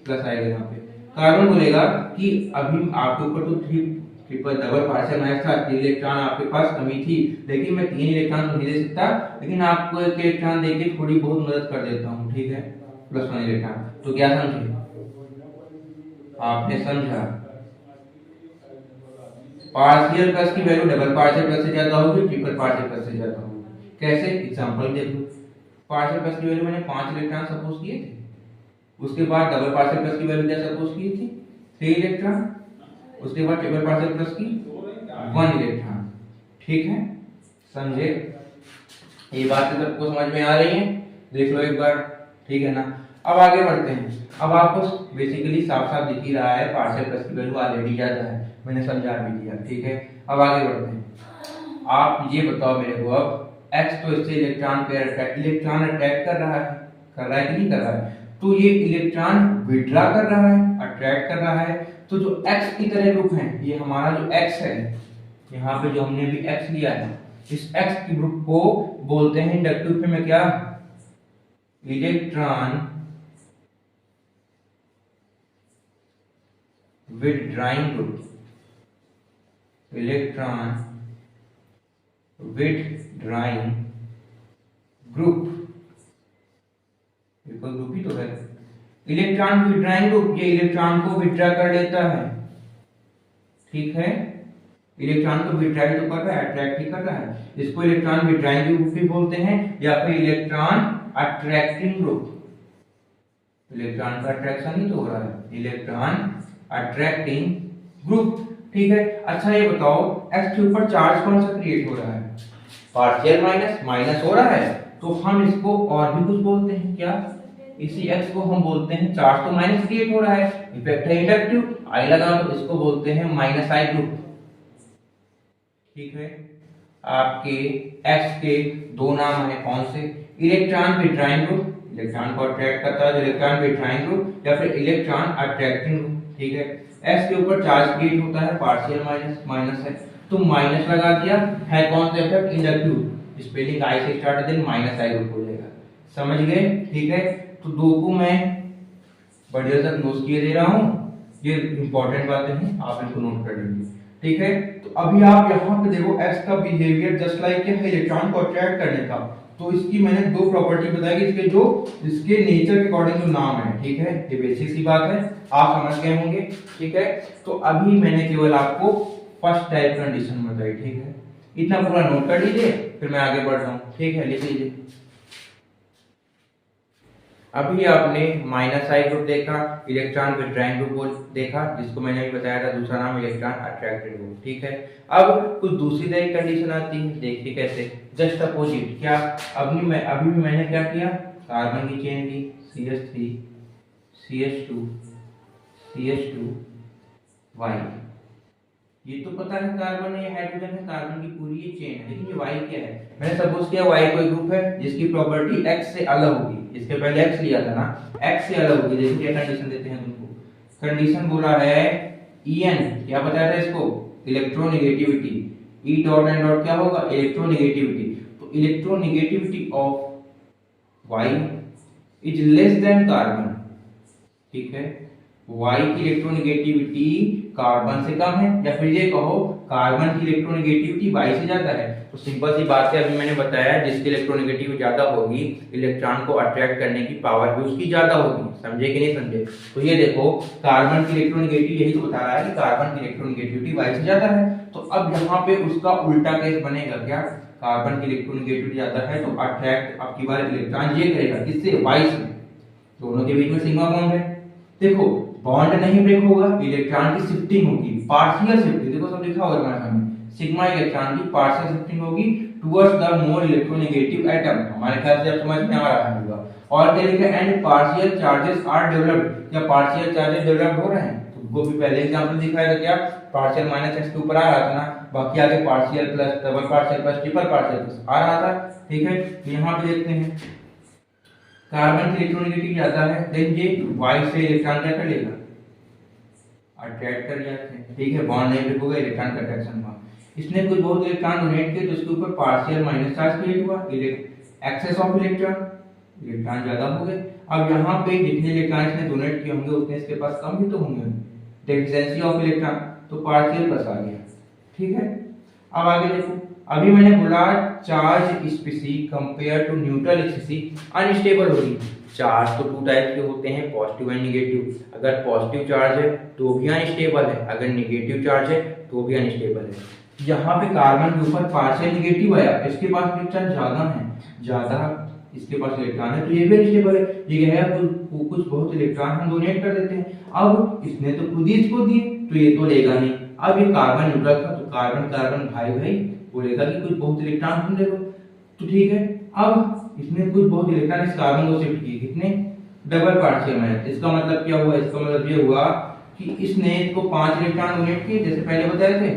A: प्लस आएगा यहाँ पे, कार्बन बोलेगा कि अभी आपके ऊपर तो 3 ट्रिपल डबल पार्शियल माइनस था, 3 इलेक्ट्रॉन आपके पास कमी थी, लेकिन मैं 3 इलेक्ट्रॉन तो नहीं दे सकता, लेकिन आपको 1 इलेक्ट्रॉन देके थोड़ी बहुत मदद कर देता हूँ। ठीक है, +1 इलेक्ट्रॉन। तो क्या समझे, आपने समझा, पार्शियल प्लस की वैल्यू डबल पार्शियल प्लस से ज्यादा होगी, ट्रिपल पार्शियल प्लस से ज्यादा होगी। कैसे, एग्जांपल देख लो, पार्शियल प्लस की वैल्यू मैंने 5 इलेक्ट्रॉन सपोज किए थे, उसके बाद डबल पार्शियल प्लस की वैल्यू क्या सपोज की थी, 3 इलेक्ट्रॉन, उसके बाद ट्रिपल पार्शियल प्लस की 1 इलेक्ट्रॉन। ठीक है, समझे, ये बातें सबको समझ में आ रही हैं, देख लो एक बार। ठीक है ना, अब आगे बढ़ते हैं। अब आपको बेसिकली साफ साफ दिख ही रहा है पार्शियल प्लस की वैल्यू ऑलरेडी ज्यादा है, मैंने समझा भी दिया। ठीक है, अब आगे बढ़ते हैं। आप ये बताओ मेरे को, अब x तो इससे इलेक्ट्रॉन पेयर इलेक्ट्रॉन अट्रैक्ट कर रहा है कि नहीं कर रहा है, तो ये इलेक्ट्रॉन विड्रॉ कर रहा है, अट्रैक्ट कर रहा है। तो जो x की तरह ग्रुप है, ये हमारा जो x है, यहाँ पे जो हमने भी x लिया है, इस x की ग्रुप को बोलते हैं इंडक्टिव में क्या, electron withdrawing group, electron withdrawing group, ये कोई ग्रुप ही तो है, इलेक्ट्रॉन विथड्राइंग ग्रुप, ये इलेक्ट्रॉन को विथड्रॉ कर लेता है। ठीक है, इलेक्ट्रॉन को विथड्रॉ तो कर रहा है, अट्रैक्ट ही कर रहा है, इसको इलेक्ट्रॉन विथड्राइंग ग्रुप भी बोलते हैं, या फिर इलेक्ट्रॉन अट्रैक्टिंग ग्रुप। इलेक्ट्रॉन का अट्रैक्शन ही तो हो रहा है, इलेक्ट्रॉन अट्रैक्टिंग ग्रुप। ठीक है, अच्छा ये बताओ x के ऊपर चार्ज कौन सा क्रिएट हो रहा है, पार्शियल माइनस हो रहा है, तो हम इसको और भी कुछ बोलते हैं, क्या, इसी x को हम बोलते हैं, चार्ज तो माइनस क्रिएट हो रहा है, इफेक्ट है इंडक्टिव, I लगा तो इसको बोलते हैं -I ग्रुप। ठीक है, आपके x के दो नाम है, कौन से, इलेक्ट्रॉन विथड्राइंग ग्रुप, इलेक्ट्रॉन को अट्रैक्ट करता है इलेक्ट्रॉन विथड्राइंग ग्रुप, या फिर इलेक्ट्रॉन अट्रैक्टिंग ग्रुप। ठीक है, s के ऊपर चार्ज क्रिएट होता है, पार्शियल माइनस है, तो माइनस लगा दिया, है कौन सा इफेक्ट, इंडक्टिव, स्पेलिंग I से स्टार्ट है, देन -I ग्रुप हो जाएगा। समझ गए। ठीक है, तो दो को मैं बढ़िया से क्लोज किए दे रहा हूँ, ये इंपॉर्टेंट बातें हैं, आप इनको नोट कर लीजिए। ठीक है, तो अभी आप यहाँ पे देखो x का बिहेवियर जस्ट लाइक है इलेक्ट्रॉन को अट्रैक्ट करने का, तो इसकी मैंने दो प्रॉपर्टी बताई कि इसके जो इसके नेचर के अकॉर्डिंग जो नाम है। ठीक है, ये बेसिक सी बात है, आप समझ गए होंगे। ठीक है, तो अभी मैंने केवल आपको फर्स्ट टाइप कंडीशन बताई। ठीक है, इतना पूरा नोट कर लीजिए, फिर मैं आगे बढ़ रहा हूँ। ठीक है, लिख लीजिए। अभी आपने माइनस आई ग्रुप देखा, इलेक्ट्रॉन विथड्रॉइंग ग्रुप देखा, जिसको मैंने अभी बताया था दूसरा नाम इलेक्ट्रॉन अट्रैक्टेड ग्रुप। ठीक है, अब कुछ दूसरी तरह की कंडीशन आती है, देखिए कैसे। जस्ट अपोजिट क्या, अभी भी मैंने क्या किया, कार्बन की चेन ली, CH3 CH2 CH2 Y। ये तो पता है कार्बन है, हाइड्रोजन है, कार्बन की पूरी ये चेन है, लेकिन ये Y क्या है। मैंने सपोज किया Y कोई ग्रुप है जिसकी प्रॉपर्टी X से अलग होगी, इसके पहले X लिया था ना, X से अलग होगी। देखिए क्या कंडीशन देते हैं तुमको, कंडीशन बोला है En, क्या बताया था इसको, electronegativity. E dot and dot क्या होगा, इलेक्ट्रोनेगेटिविटी। तो electronegativity of Y is less than carbon. ठीक है, Y की इलेक्ट्रोनेगेटिविटी कार्बन से कम है, या फिर ये कहो कार्बन की इलेक्ट्रोनेगेटिविटी Y से ज्यादा है। तो सिंपल सी बात है, अभी मैंने बताया जिसकी इलेक्ट्रोनेगेटिविटी ज्यादा होगी, इलेक्ट्रॉन को अट्रैक्ट करने की पावर भी उसकी ज्यादा होगी। समझे कि नहीं समझे। तो ये देखो कार्बन की इलेक्ट्रोनेगेटिविटी, यही तो बता रहा है कि कार्बन की इलेक्ट्रोनेगेटिविटी Y से ज्यादा है। तो अब यहाँ पे उसका उल्टा केस बनेगा, क्या, कार्बन की इलेक्ट्रोनेगेटिविटी ज्यादा है तो अट्रैक्ट अब की बार इलेक्ट्रॉन ये करेगा, किससे, Y से। दोनों के बीच में सिग्मा बॉन्ड है। देखो बॉन्ड नहीं ब्रेक होगा, इलेक्ट्रॉन की शिफ्टिंग होगी, पार्शियल शिफ्टिंग। देखो सब लिखा होगा हमारे सामने, सिग्मा इलेक्ट्रॉन की पार्शियल शिफ्टिंग होगी towards the more electronegative atom. हमारे ख्याल से अब समझ में आ रहा होगा। और क्या लिखा, and partial charges are developed, क्या पार्शियल चार्जेस डेवलप हो रहे हैं। तो वो भी पहले एग्जांपल दिखाया था, क्या पार्शियल माइनस x के ऊपर आ रहा था ना, बाकी आगे partial plus, double partial plus, triple partial plus आ रहा था। ठीक है, यहाँ पे देखते हैं कार्बन की इलेक्ट्रोनेगेटिविटी ज्यादा है, देन ये Y से इलेक्ट्रॉन क्या कर लेगा, अट्रैक्ट कर जाते हैं। ठीक है, बॉन्ड नहीं ब्रेक होगा, इलेक्ट्रॉन का अट्रैक्शन हुआ। इसने कुछ बहुत इलेक्ट्रॉन डोनेट किए तो इसके ऊपर पार्शियल माइनस चार्ज क्रिएट हुआ, एक्सेस ऑफ इलेक्ट्रॉन, इलेक्ट्रॉन ज्यादा हो गए। अब यहाँ पे जितने इलेक्ट्रॉन इसने डोनेट किए होंगे उतने इसके पास कम भी तो होंगे, डेफिशिएंसी ऑफ इलेक्ट्रॉन, तो पार्शियल प्लस आ गया। ठीक है, अब आगे देखो, अभी मैंने बोला charge species compare to neutral species unstable होगी। चार्ज तो टू टाइप के होते हैं, पॉजिटिव एंड नेगेटिव। अगर पॉजिटिव चार्ज है तो भी अनस्टेबल है, अगर नेगेटिव चार्ज है तो भी अनस्टेबल है। यहाँ पे कार्बन के ऊपर पार्शियल नेगेटिव आया, इसके पास इलेक्ट्रॉन ज्यादा है, ज्यादा इसके पास इलेक्ट्रॉन है, तो ये भी अनस्टेबल है। ये है कुछ बहुत इलेक्ट्रॉन हम डोनेट कर देते हैं, अब इसने तो खुद ही इसको दिए तो ये तो लेगा नहीं। अब ये कार्बन न्यूट्रल था तो कार्बन कार्बन भाई भाई बोलेगा कि कुछ बहुत इलेक्ट्रॉन तुम दे दो, तो ठीक है। अब इसने कुछ बहुत इलेक्ट्रॉन इस कार्बन को शिफ्ट किए, कितने, डबल पार्शियल में। इसका मतलब क्या हुआ, इसका मतलब ये हुआ कि इसने इसको 5 इलेक्ट्रॉन डोनेट किए जैसे पहले बताए थे,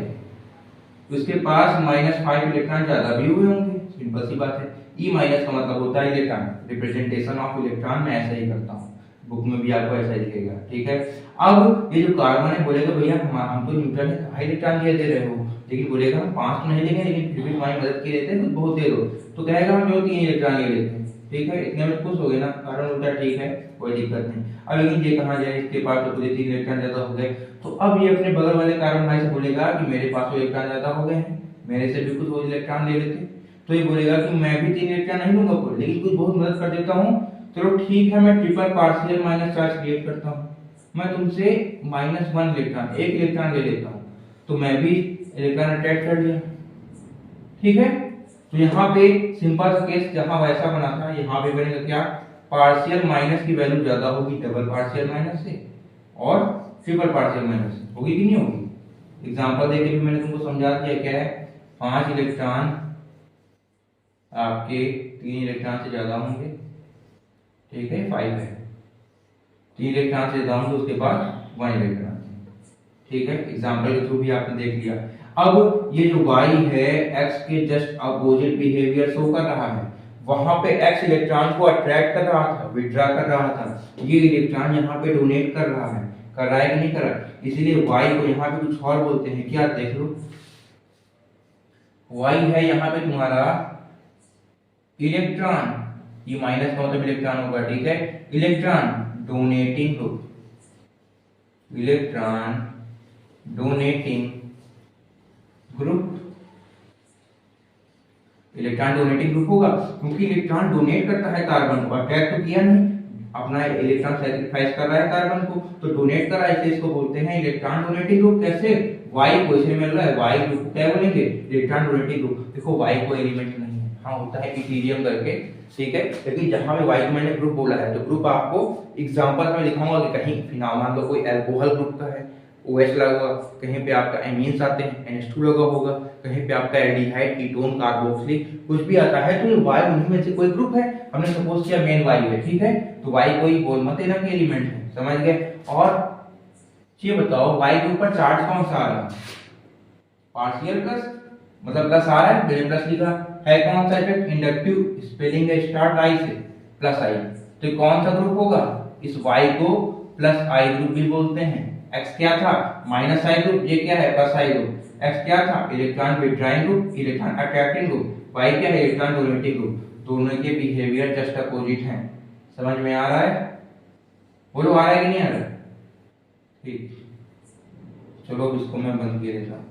A: उसके पास -5 इलेक्ट्रॉन ज्यादा भी हुए होंगे। सिंपल सी बात है, E माइनस का मतलब होता है इलेक्ट्रॉन, रिप्रेजेंटेशन ऑफ इलेक्ट्रॉन मैं ऐसा ही करता हूँ, बुक में भी आपको ऐसा ही दिखेगा। ठीक है, अब ये जो कार्बन है बोलेगा भैया हम तो न्यूट्रल है, हाई इलेक्ट्रॉन दे रहे हो, लेकिन बोलेगा हम 5 तो नहीं लेंगे, लेकिन फिर भी तुम्हारी मदद के लेते हैं, कुछ बहुत दे दो। तो कहेगा हम जो 3 इलेक्ट्रॉन ले लेते हैं। ठीक है, इतने में खुश हो गए ना, कार्बन बोलता है ठीक है कोई दिक्कत नहीं। अब लेकिन ये कहा जाए इसके पास तो पूरे 3 इलेक्ट्रॉन ज्यादा हो गए, तो अब ये अपने बगल वाले कार्बन भाई से बोलेगा कि मेरे पास तो इलेक्ट्रॉन ज्यादा हो गए हैं, मेरे से भी कुछ और इलेक्ट्रॉन ले लेते। तो ये बोलेगा कि मैं भी 3 इलेक्ट्रॉन नहीं लूंगा कोई, लेकिन कुछ बहुत मदद कर देता हूँ, चलो ठीक है मैं triple partial minus charge create करता हूँ, मैं तुमसे -1 इलेक्ट्रॉन, 1 इलेक्ट्रॉन ले लेता हूँ, तो मैं भी इलेक्ट्रॉन अटैच कर लिया। ठीक है, तो यहाँ पे सिंपल सा केस जहां वैसा बना था, यहाँ पे बनेगा क्या, पार्शियल माइनस की वैल्यू ज्यादा होगी डबल पार्शियल माइनस से, और ट्रिपल पार्शियल माइनस से होगी कि नहीं होगी। एग्जांपल देके भी मैंने तुमको समझा दिया, क्या है, 5 इलेक्ट्रॉन आपके 3 इलेक्ट्रॉन से ज्यादा होंगे। ठीक है, 5 है, 3 इलेक्ट्रॉन से ज्यादा होंगे, उसके बाद 1 इलेक्ट्रॉन। ठीक है, एग्जांपल के थ्रू भी आपने देख लिया। अब ये जो y है x के जस्ट अपोजिट बिहेवियर शो कर रहा है, वहां पे x इलेक्ट्रॉन को अट्रैक्ट कर रहा था, विड्रॉ कर रहा था, ये इलेक्ट्रॉन यहाँ पे डोनेट कर रहा है कि नहीं कर रहा है, इसीलिए y को यहाँ पे कुछ और बोलते हैं, क्या देख लो, y है यहाँ पे तुम्हारा इलेक्ट्रॉन, ये माइनस का मतलब इलेक्ट्रॉन होगा। ठीक है, electron donating group, electron donating group, electron donating group होगा क्योंकि इलेक्ट्रॉन डोनेट करता है कार्बन को, अटैक तो किया नहीं, अपना इलेक्ट्रॉन सैक्रिफाइस कर रहा है कार्बन को, तो डोनेट कर रहा है, इसको बोलते हैं इलेक्ट्रॉन डोनेटिंग ग्रुप। कैसे, Y को इसे मिल रहा है, Y ग्रुप को क्या बोलेंगे, इलेक्ट्रॉन डोनेटिंग ग्रुप। देखो Y को एलिमेंट नहीं है, यहाँ होता है इथीरियम करके, ठीक है। लेकिन जहाँ पे वाई मैंने ग्रुप बोला है तो ग्रुप आपको एग्जांपल में दिखाऊंगा कि कहीं फिनॉल मान लो कोई एल्कोहल ग्रुप का है, OH लगा होगा, कहीं पे आपका एमीन्स आते हैं NH2 लगा होगा, कहीं पे आपका एल्डिहाइड, कीटोन, कार्बोक्सिलिक कुछ भी आता है, तो ये वाई उन्हीं में से कोई ग्रुप है। हमने सपोज किया मेन वाई है, ठीक है, तो वाई कोई बोल मत देना कि एलिमेंट है, समझ गए। और ये बताओ वाई के ऊपर चार्ज कौन सा आ रहा है, पार्शियल प्लस, मतलब प्लस आ रहा है, मैंने प्लस लिखा है, कौन सा इफेक्ट, इंडक्टिव, स्पेलिंग है स्टार्ट आई से, प्लस आई, तो कौन सा ग्रुप होगा, इस वाई को प्लस आई ग्रुप भी बोलते हैं। एक्स क्या था, माइनस आई ग्रुप, ये क्या है, प्लस आई ग्रुप। एक्स क्या था, electron withdrawing group, electron attracting group. Y क्या है, इलेक्ट्रॉन डोनेटिंग ग्रुप। दोनों के बिहेवियर जस्ट अपोजिट हैं। समझ में आ रहा है, बोलो आ रहा है कि नहीं आ रहा है, ठीक। चलो इसको मैं बंद किया देता हूं।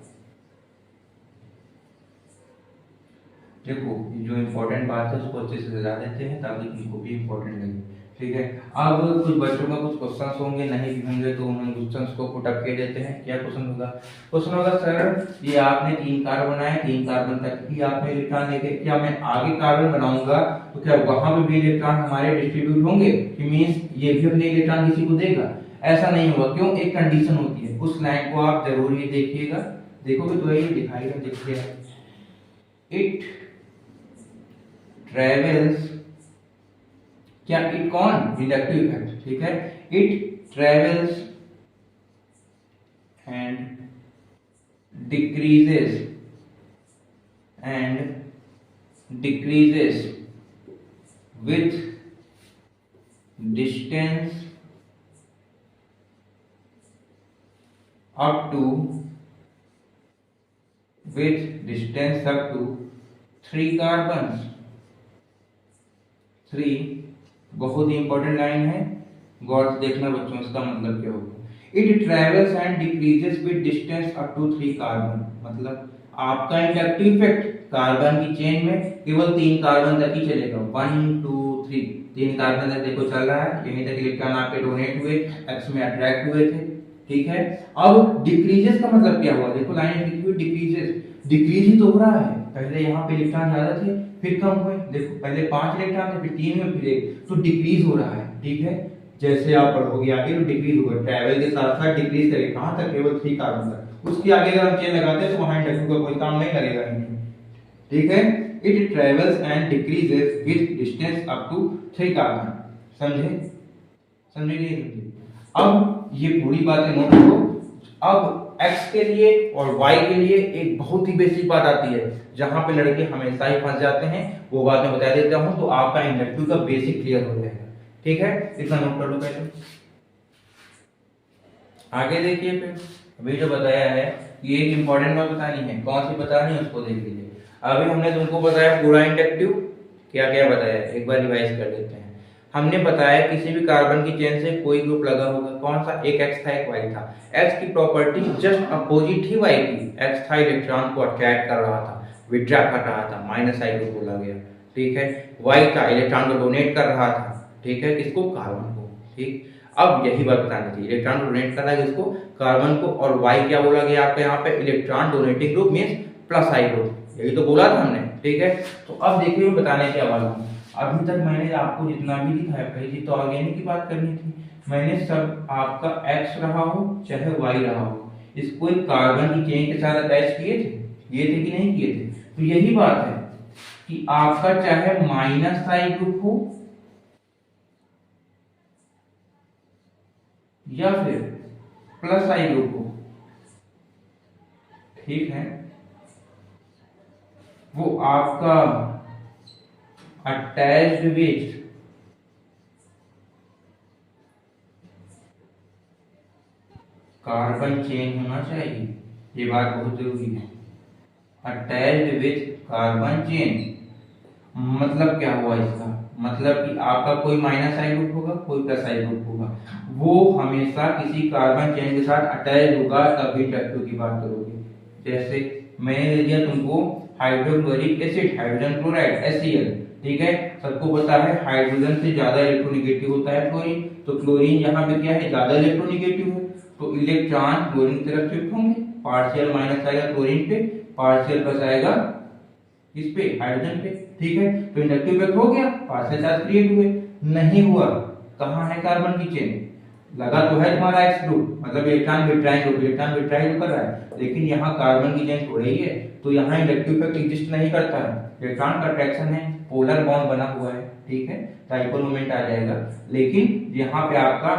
A: देखो जो इम्पोर्टेंट बात है उसको अच्छे से सजा देते हैं ताकि तुमको भी इम्पोर्टेंट लगे, ठीक है। अब कुछ बच्चों का कुछ क्वेश्चंस होंगे, नहीं भी होंगे तो उन क्वेश्चंस को पुट अप के देते हैं। क्या क्वेश्चन होगा, क्वेश्चन होगा सर ये आपने 3 कार्बन बनाए, 3 कार्बन तक ही आपने इलेक्ट्रॉन लेके, क्या मैं आगे कार्बन बनाऊंगा तो क्या वहां पे भी इलेक्ट्रॉन हमारे डिस्ट्रीब्यूट होंगे, कि मींस ये भी अपने इलेक्ट्रॉन किसी को देगा? ऐसा नहीं होगा। क्यों, एक कंडीशन होती है, उस लाइन को आप जरूर ये देखिएगा, देखोगे तो ये दिखाई दे, देखिए इट ट्रेवल्स, क्या इट कौन, इंडक्टिव इफेक्ट, ठीक है, it travels and decreases with distance up to 3 carbons. 3 बहुत ही इंपॉर्टेंट लाइन है, गौर से देखना बच्चों, इसका मतलब क्या होगा, it travels and decreases with distance up to 3 carbon, मतलब आपका इंडक्टिव इफेक्ट कार्बन की चेन में केवल 3 कार्बन तक ही चलेगा, 1 2 3, 3 कार्बन तक देखो चल रहा है, यहीं तक इलेक्ट्रॉन आपके डोनेट हुए, एक्स में अट्रैक्ट हुए थे, ठीक है। अब डिक्रीजेस का मतलब क्या हुआ, देखो लाइन लिखी हुई डिक्रीजेस, डिक्रीज ही तो हो रहा है, पहले यहाँ पे इलेक्ट्रॉन ज्यादा थे फिर कम हुए, देखो पहले 5 इलेक्ट्रॉन थे फिर 3 हुए फिर 1, तो डिक्रीज हो रहा है, ठीक है। जैसे आप पढ़ोगे आगे तो डिक्रीज होगा, ट्रैवल के साथ साथ डिक्रीज करेगा, कहां तक, केवल 3 कार्बन तक, उसके आगे अगर हम चेन लगाते हैं तो वहां इंडक्टिव का कोई काम नहीं लगेगा, ठीक है। It travels and decreases with distance up to 3 carbon, समझे, समझे कि नहीं? अब ये पूरी बातें नोट करो। अब x के लिए और y के लिए एक बहुत ही बेसिक बात आती है, जहां पे लड़के हमेशा ही फंस जाते हैं, वो बात मैं बता देता हूं, तो आपका इंडक्टिव का बेसिक क्लियर हो जाएगा, ठीक है। इतना नोट कर लो पहले, आगे देखिए। फिर अभी जो बताया है कि एक इंपॉर्टेंट बात बतानी है, कौन सी बतानी है उसको देख लीजिए। अभी हमने तुमको बताया पूरा इंडक्टिव, क्या क्या बताया, एक बार रिवाइज कर लेते हैं। हमने बताया किसी भी कार्बन की चेन से कोई ग्रुप लगा होगा, कौन सा, एक x था एक y था, x की प्रॉपर्टी जस्ट अपोजिट ही y की, x था इलेक्ट्रॉन को अट्रैक्ट कर रहा था, विथड्रॉ कर रहा था, माइनस आई ग्रुप बोला गया, ठीक है। y था इलेक्ट्रॉन को डोनेट कर रहा था, ठीक है, किसको, कार्बन को, ठीक। अब यही बात बतानी थी, इलेक्ट्रॉन डोनेट कर रहा है किसको, कार्बन को, और y क्या बोला गया आपके यहाँ पे, electron donating group means plus I group, यही तो बोला था हमने, ठीक है। तो अब देखिए मैं बताने क्या वाला हूँ। अभी तक मैंने आपको जितना भी दिखाया, पहली चीज तो ऑर्गेनिक की बात करनी थी, मैंने सब आपका x रहा हो चाहे y रहा हो, इसको एक कार्बन की चेन के साथ अटैच किए थे कि नहीं किए थे। तो यही बात है कि आपका चाहे माइनस आई ग्रुप हो या फिर प्लस आई ग्रुप हो, ठीक है, वो आपका अटैच्ड विथ कार्बन चेन होना चाहिए, ये बात बहुत जरूरी है, अटैच्ड विथ कार्बन चेन। मतलब क्या हुआ इसका, मतलब कि आपका कोई माइनस आई ग्रुप होगा कोई प्लस आई ग्रुप होगा, वो हमेशा किसी कार्बन चेन के साथ अटैच होगा, तभी इंडक्टिव की बात करोगे। जैसे मैंने दे दिया तुमको hydrochloric acid, hydrogen chloride HCl, ठीक है, सबको पता है हाइड्रोजन से ज्यादा इलेक्ट्रोनेगेटिव होता है क्लोरीन, तो क्लोरीन यहाँ पे क्या है, ज्यादा इलेक्ट्रोनेगेटिव है, तो इलेक्ट्रॉन क्लोरीन की तरफ शिफ्ट होंगे, पार्शियल माइनस आएगा क्लोरीन पे, पार्शियल प्लस आएगा किस पे, हाइड्रोजन पे, ठीक है। तो इंडक्टिव इफेक्ट हो गया, पार्शियल चार्ज क्रिएट हुए, नहीं हुआ, कहाँ है कार्बन की चेन, लगा तो है तुम्हारा एक्स ग्रुप, मतलब इलेक्ट्रॉन विट्राइल कर रहा है, लेकिन यहाँ कार्बन की चेन छोड़ रही है, तो यहाँ इंडक्टिव इफेक्ट एग्जिस्ट नहीं करता है, इलेक्ट्रॉन का अट्रैक्शन है, पोलर बॉन्ड बना हुआ है, ठीक है, डाइपोल मोमेंट आ जाएगा, लेकिन यहाँ पे आपका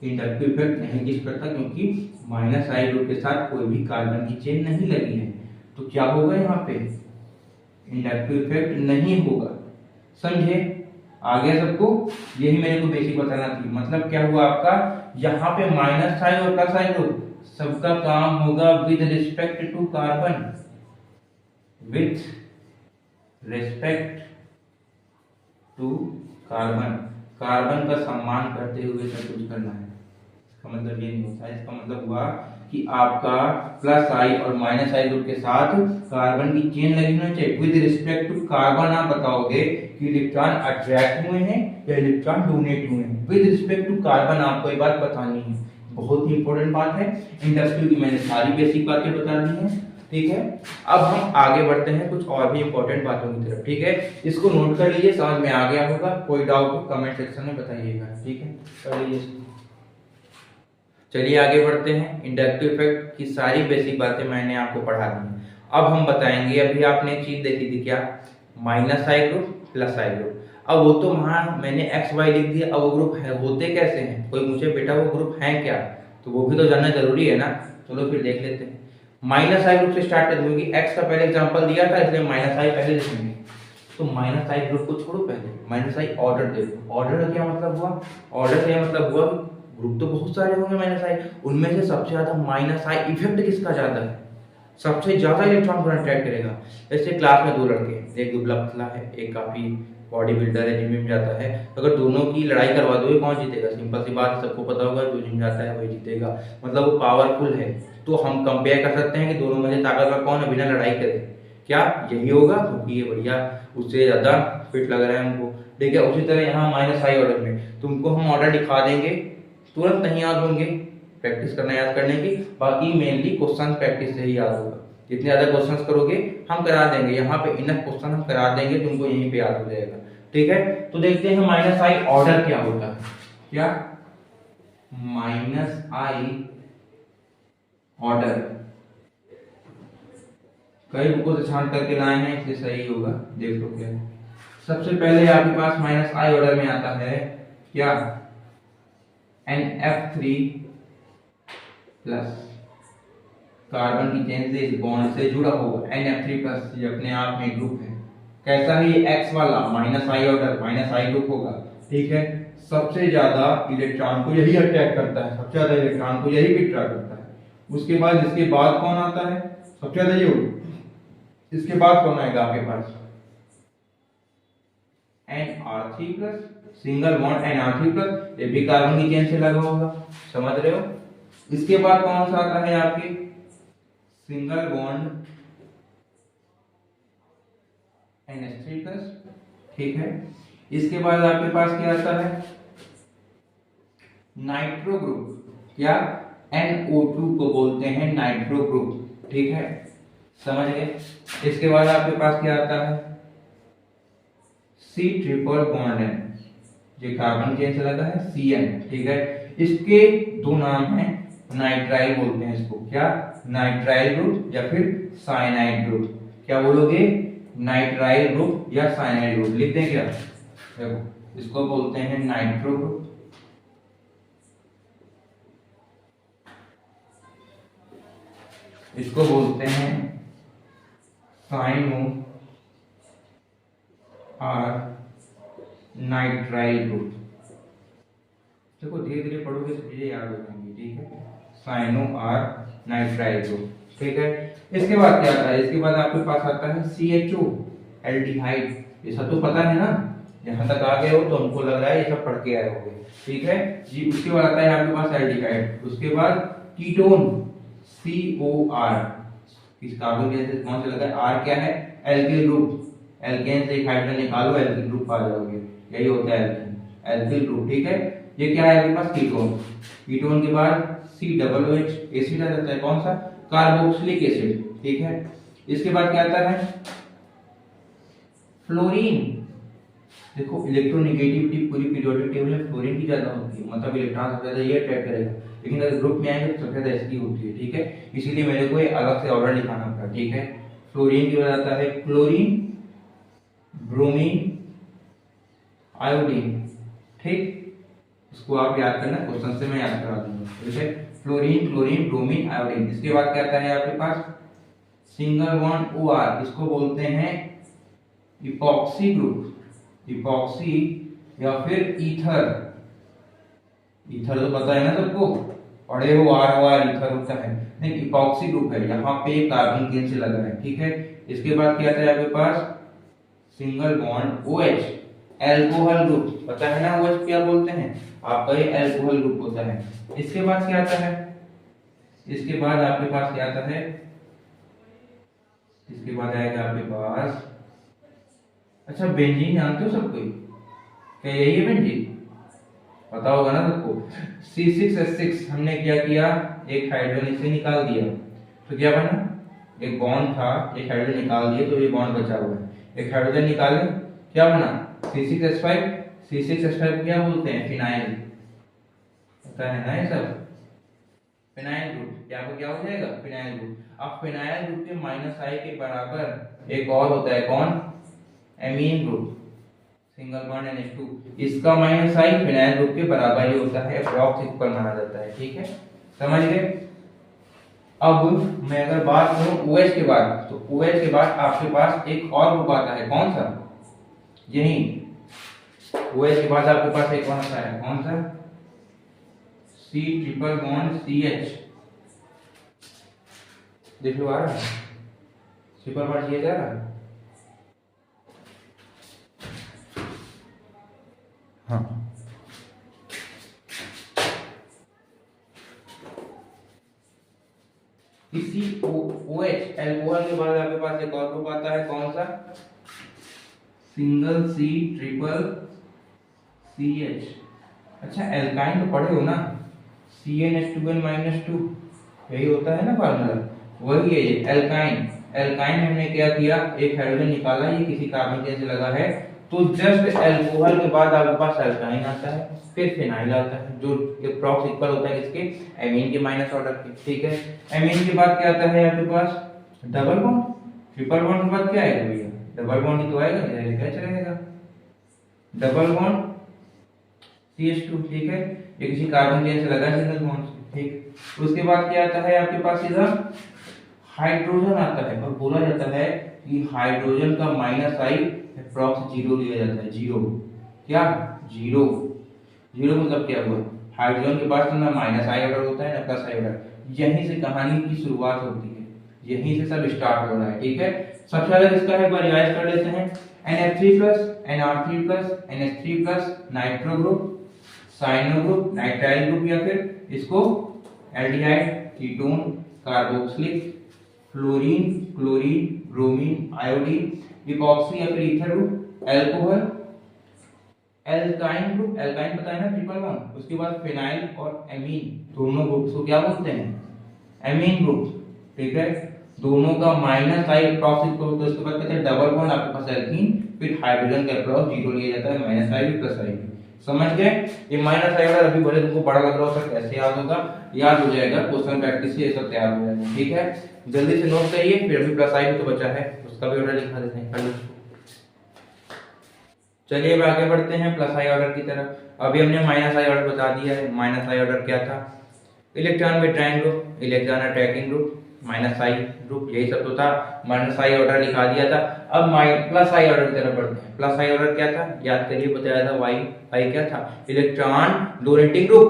A: इंडक्टिव इफेक्ट नहीं एग्जिस्ट करता, क्योंकि माइनस आई ग्रुप के साथ कोई भी कार्बन की चेन नहीं लगी है, तो क्या होगा यहाँ पे, इंडक्टिव इफेक्ट नहीं होगा, समझे, आ गया सबको, यही मेरे को बेसिक बताना थी। मतलब क्या हुआ आपका, यहाँ पे माइनस साइन और प्लस साइन ग्रुप सबका काम होगा with respect to carbon, with respect to carbon, carbon का सम्मान करते हुए सब कुछ करना है। इसका मतलब ये नहीं होता है, इसका मतलब हुआ कि आपका प्लस आई और माइनस आई ग्रुप के साथ कार्बन की चेन लगी होनी चाहिए, विद रिस्पेक्ट टू कार्बन आप बताओगे कि इलेक्ट्रॉन अट्रैक्ट हुए हैं या इलेक्ट्रॉन डोनेट हुए हैं, विद रिस्पेक्ट टू कार्बन आपको ये बात बतानी है, बहुत ही इंपॉर्टेंट बात है। इंडक्टिव की मैंने सारी बेसिक बातें बता दी हैं, ठीक है। अब हम आगे बढ़ते हैं कुछ और भी इंपॉर्टेंट बातों की तरफ, ठीक है, इसको नोट कर लीजिए, समझ में आ गया होगा, कोई डाउट हो कमेंट सेक्शन में बताइएगा, ठीक है, कर लीजिए। चलिए आगे बढ़ते हैं, इंडक्टिव इफेक्ट की सारी बेसिक बातें मैंने आपको पढ़ा दी। अब हम बताएंगे, अभी आपने एक चीज देखी थी क्या, minus I group plus I group, अब वो तो वहां मैंने एक्स वाई लिख दिया, अब वो ग्रुप है होते कैसे हैं, कोई मुझे बेटा वो ग्रुप है क्या, तो वो भी तो जानना जरूरी है ना, चलो फिर देख लेते हैं। माइनस आई ग्रुप से स्टार्ट कर दूंगी, एक्स का पहले एग्जांपल दिया था इसलिए माइनस आई पहले लिखेंगे, तो माइनस आई ग्रुप को छोड़ो, पहले माइनस आई ऑर्डर देखो, ऑर्डर का क्या मतलब हुआ, ऑर्डर का मतलब हुआ ग्रुप तो बहुत सारे होंगे माइनस आई, उनमें से सबसे ज्यादा माइनस आई इफेक्ट किसका ज्यादा है, सबसे ज्यादा इलेक्ट्रॉन को अट्रैक्ट करेगा। जैसे क्लास में दो लड़के हैं, एक दुबला पतला है, एक काफी बॉडी बिल्डर है, जिम में जाता है, अगर दोनों की लड़ाई करवा दोगे कौन जीतेगा, सिंपल सी बात, सबको पता होगा जो जिम जाता है वही जीतेगा, मतलब वो पावरफुल है, तो हम कंपेयर कर सकते हैं कि दोनों में से ताकतवर कौन है बिना लड़ाई करे, क्या यही होगा, क्योंकि ये बढ़िया उससे ज्यादा फिट लग रहा है हमको, ठीक है। उसी तरह यहाँ माइनस आई ऑर्डर में तुमको हम ऑर्डर दिखा देंगे, तुरंत नहीं याद होंगे, प्रैक्टिस करना याद करने की, बाकी मेनली क्वेश्चन प्रैक्टिस से ही याद होगा, जितने ज्यादा क्वेश्चंस करोगे हम करा देंगे, यहाँ पे इनफ क्वेश्चन हम करा देंगे, तुमको यहीं पे याद हो जाएगा, ठीक है। तो देखते हैं माइनस आई ऑर्डर क्या होता है, क्या माइनस आई ऑर्डर, कई बुकों से छांट करके लाए हैं इसलिए सही होगा, देख लो क्या है। सबसे पहले आपके पास माइनस आई ऑर्डर में आता है क्या, NF3 प्लस, कार्बन की चेन से इस बॉन्ड से जुड़ा होगा, NF3 प्लस, ये अपने आप में ग्रुप है, कैसा है ये एक्स वाला, minus I order, minus I group होगा, ठीक है। सबसे ज्यादा इलेक्ट्रॉन को यही अटैक करता है, सबसे ज्यादा इलेक्ट्रॉन को यही विड्रॉ करता है, उसके बाद इसके बाद कौन आता है, सबसे ज्यादा ये होगा, इसके बाद कौन आएगा आपके पास, NR3 plus, single bond NR3 plus, ये भी कार्बन की चेन से लगा होगा, समझ रहे हो। इसके बाद कौन सा आता है आपके, सिंगल बॉन्ड NH3 प्लस, ठीक है। इसके बाद आपके पास क्या आता है, नाइट्रो ग्रुप, क्या NO2 को बोलते हैं नाइट्रो ग्रुप, ठीक है, समझ गए। इसके बाद आपके पास क्या आता है, C ट्रिपल बॉन्ड N, जो कार्बन चेन से लगा है CN, ठीक है। इसके दो नाम हैं, नाइट्राइल बोलते हैं इसको, क्या नाइट्राइल ग्रुप या फिर साइनाइड ग्रुप, क्या बोलोगे, नाइट्राइल ग्रुप या साइनाइड ग्रुप, लिखते हैं क्या, देखो इसको बोलते हैं नाइट्रो ग्रुप, इसको बोलते हैं साइनो और नाइट्राइल ग्रुप, देखो धीरे धीरे पढ़ोगे तो चीजें याद हो जाएंगी, ठीक है, साइनो और नाइट्राइल ग्रुप, ठीक है। इसके बाद क्या आता है, इसके बाद आपके पास आता है CHO एल्डिहाइड, ये सब तो पता है ना, यहाँ तक आ गए हो तो हमको लग रहा है ये सब पढ़ के आए होंगे, ठीक है जी। उसके बाद आता है आपके पास एल्डिहाइड, उसके बाद कीटोन COR, इस कार्बन के साथ कौन सा लगा है, R क्या है, एल्किल ग्रुप, एल्केन से एक हाइड्रोजन निकालो एल्किल ग्रुप आ जाओगे, यही होता है एल्किल ग्रुप, ठीक है। ये क्या है आपके पास, कीटोन, कीटोन के बाद COOH एसिड आ जाता है, कौन सा, कार्बोक्सिलिक एसिड, ठीक है। इसके बाद क्या आता है फ्लोरीन, देखो इलेक्ट्रोनेगेटिविटी पूरी पीरियोडिक टेबल में फ्लोरीन की ज्यादा होती है, मतलब इलेक्ट्रॉन सबसे ज्यादा ये अट्रैक्ट करेगा, लेकिन अगर ग्रुप में आएंगे तो सबसे ज्यादा इसकी होती है, ठीक है। इसीलिए मेरे को एक अलग से ऑर्डर लिखाना पड़ा, ठीक है। फ्लोरीन की वजह आता है क्लोरीन, ब्रोमीन, आयोडीन, ठीक। इसको आप याद करना, क्वेश्चन से मैं याद करा दूंगा, ठीक है। Fluorine, chlorine, bromine, iodine. इसके बाद क्या आता है आपके पास सिंगल बॉन्ड OR, इसको बोलते हैं इपॉक्सी ग्रुप, इपॉक्सी या फिर ईथर। ईथर तो पता है ना सबको, पढ़े हो ROR, ईथर होता है, नहीं इपॉक्सी ग्रुप है, यहाँ पे कार्बन चेन से लगा है, ठीक है। इसके बाद क्या आता है आपके पास single bond OH, alcohol group, पता है ना OH क्या बोलते हैं आपका, ये एल्कोहल ग्रुप होता है। इसके बाद क्या आता है, इसके बाद आपके पास क्या आता है, इसके बाद आएगा आपके पास, अच्छा बेंजीन जानते हो सब कोई, क्या यही है बेंजीन, पता होगा ना सबको। C6H6 हमने क्या किया, एक हाइड्रोजन इसे निकाल दिया, तो क्या बना, एक बॉन्ड था, एक हाइड्रोजन निकाल दिया तो ये बॉन्ड बचा हुआ है, एक हाइड्रोजन निकाले क्या बना C6H5, C6H5 क्या बोलते हैं, फिनाइल, पता है ना ये सब, फिनाइल ग्रुप, क्या को क्या हो जाएगा फिनाइल ग्रुप। अब फिनाइल ग्रुप के -I के बराबर एक और होता है कौन, amine group, single bond NH2, इसका -I फिनाइल ग्रुप के बराबर ही होता है, अप्रॉक्स इक्वल माना जाता है, ठीक है, समझ गए। अब मैं अगर बात करूं OH के बाद, तो OH के बाद आपके पास एक और ग्रुप आता है, कौन सा, यही OH के बाद आपके पास एक कौन सा है, कौन सा, C ट्रिपल बॉन्ड CH, देख लो आ रहा है, ट्रिपल बॉन्ड CH आ रहा है, हाँ। इसी OH एल्कोहल के बाद आपके पास एक और ग्रुप आता है, कौन सा, सिंगल C ट्रिपल CH। अच्छा एल्काइन तो पढ़े हो ना, CnH2n-2, यही होता है ना फार्मूला, वही है ये एल्काइन। एल्काइन हमने क्या किया, एक हाइड्रोजन निकाला, ये किसी कार्बन चेन से लगा है, तो जस्ट एल्कोहल के बाद आपके पास एल्काइन आता है, फिर फिनाइल आता है, जो अप्रॉक्स इक्वल होता है किसके, एमीन के माइनस ऑर्डर के, ठीक है। एमीन के बाद क्या आता है आपके पास डबल बॉन्ड, ट्रिपल बॉन्ड के बाद क्या आएगा भैया, डबल बॉन्ड ही तो आएगा, क्या चलेगा, डबल बॉन्ड CH2, ठीक है, ये किसी कार्बन चेन से लगा है सिंगल बॉन्ड से, ठीक। उसके बाद क्या आता है आपके पास सीधा हाइड्रोजन आता है, और बोला जाता है कि हाइड्रोजन का -I अप्रॉक्स 0 लिया जाता है, 0 क्या, 0 0 मतलब क्या हुआ, हाइड्रोजन के पास ना -I ऑर्डर होता है ना +I ऑर्डर, यहीं से कहानी की शुरुआत होती है, यहीं से सब स्टार्ट हो रहा है, ठीक है। सबसे ज्यादा किसका है, रिवाइज कर लेते हैं, NH3+, NR3+, NH3+, nitro group, cyano group, nitrile group, या फिर इसको aldehyde, ketone, carboxylic, fluorine, chlorine, bromine, iodine, epoxy या फिर ether group, alcohol, alkyne group, alkyne पता है ना ट्रिपल बॉन्ड, उसके बाद फिनाइल और एमीन, दोनों ग्रुप्स को क्या बोलते हैं, एमीन ग्रुप, ठीक है। दोनों का -I अप्रॉक्स इक्वल होता है, उसके बाद कहते हैं डबल बॉन्ड आपके पास एल्कीन, फिर हाइड्रोजन का अप्रॉक्स 0 लिया जाता है, -I +I, समझ गए। ये -I वाला अभी भले तुमको बड़ा लग रहा हो, सर कैसे याद होगा, याद हो जाएगा, क्वेश्चन प्रैक्टिस से ये सब तैयार हो जाएगा, ठीक है। जल्दी से नोट करिए, फिर अभी +I भी तो बचा है, उसका भी ऑर्डर लिखा देते हैं, कर लो। चलिए अब आगे बढ़ते हैं +I ऑर्डर की तरफ। अभी हमने -I ऑर्डर बता दिया है, -I ऑर्डर क्या था, electron withdrawing group, electron attacking group, -I group, यही सब तो था, -I ऑर्डर लिखा दिया था। अब +I ऑर्डर की तरफ बढ़ते हैं। +I ऑर्डर क्या था, याद करिए, बताया था I क्या था, electron donating group,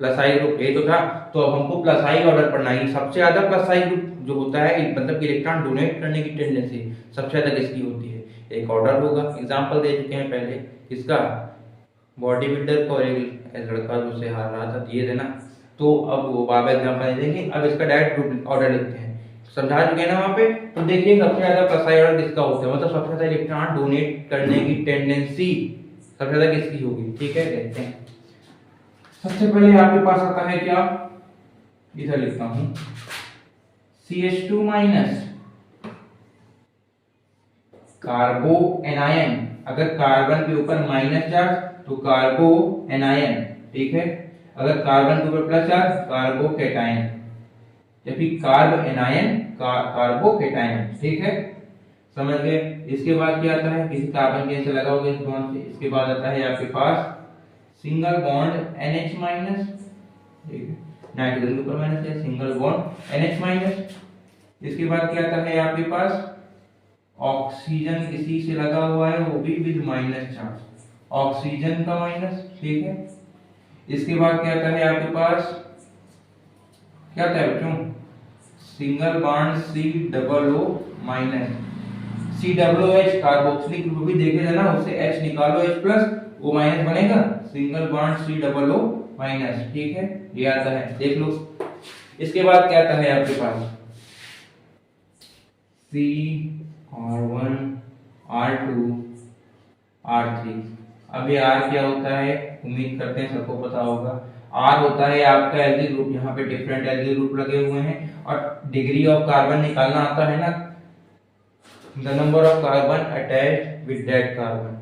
A: +I group ये तो था। तो अब हमको +I ऑर्डर पढ़ना है, सबसे ज्यादा +I ग्रुप जो होता है, मतलब इलेक्ट्रॉन डोनेट करने की टेंडेंसी सबसे ज्यादा किसकी होती है, एक ऑर्डर होगा। एग्जांपल दे चुके हैं पहले, इसका बॉडी बिल्डर को, एक लड़का जो से हार रहा था, दिए देना, तो अब वो बाबा एग्जांपल देंगे। अब इसका डायरेक्ट ग्रुप ऑर्डर लिखते हैं, समझा चुके हैं ना वहां पे। तो देखिए सबसे ज्यादा +I ऑर्डर किसका होता है, मतलब सबसे ज्यादा इलेक्ट्रॉन डोनेट करने की टेंडेंसी सबसे ज्यादा किसकी होगी, ठीक है, देखते हैं। सबसे पहले आपके पास आता है क्या, इधर लिखता हूं CH2- कार्बो एनायन, अगर कार्बन के ऊपर माइनस चार्ज तो कार्बो एनायन, ठीक है। अगर कार्बन के ऊपर प्लस चार्ज कार्बो कैटायन, या फिर कार्ब एनायन कार्बोकेटायन, ठीक है, समझ गए। इसके बाद क्या आता है, किसी कार्बन के से लगा होगा इस बॉन्ड से, इसके बाद आता है आपके पास सिंगल बॉन्ड NH-, ठीक है, नाइट्रोजन के ऊपर माइनस है, सिंगल बॉन्ड NH-। इसके बाद क्या आता है आपके पास ऑक्सीजन किसी से लगा हुआ है, वो भी विद माइनस चार्ज, ऑक्सीजन का माइनस, ठीक है। इसके बाद क्या आता है आपके पास, क्या आता है बच्चों, single bond COO-, COOH carboxylic group भी देखे थे ना, उससे H निकालो H प्लस O माइनस बनेगा, सिंगल बॉन्ड COO-, ठीक है, ये आता है, देख लो। इसके बाद क्या आता है आपके पास CR1 R2 R3। अब ये R क्या होता है, उम्मीद करते हैं सबको पता होगा। R होता है आपका एल्किल ग्रुप, यहाँ पे डिफरेंट एल्किल ग्रुप लगे हुए हैं, और डिग्री ऑफ कार्बन निकालना आता है ना, the number of carbon attached with that carbon,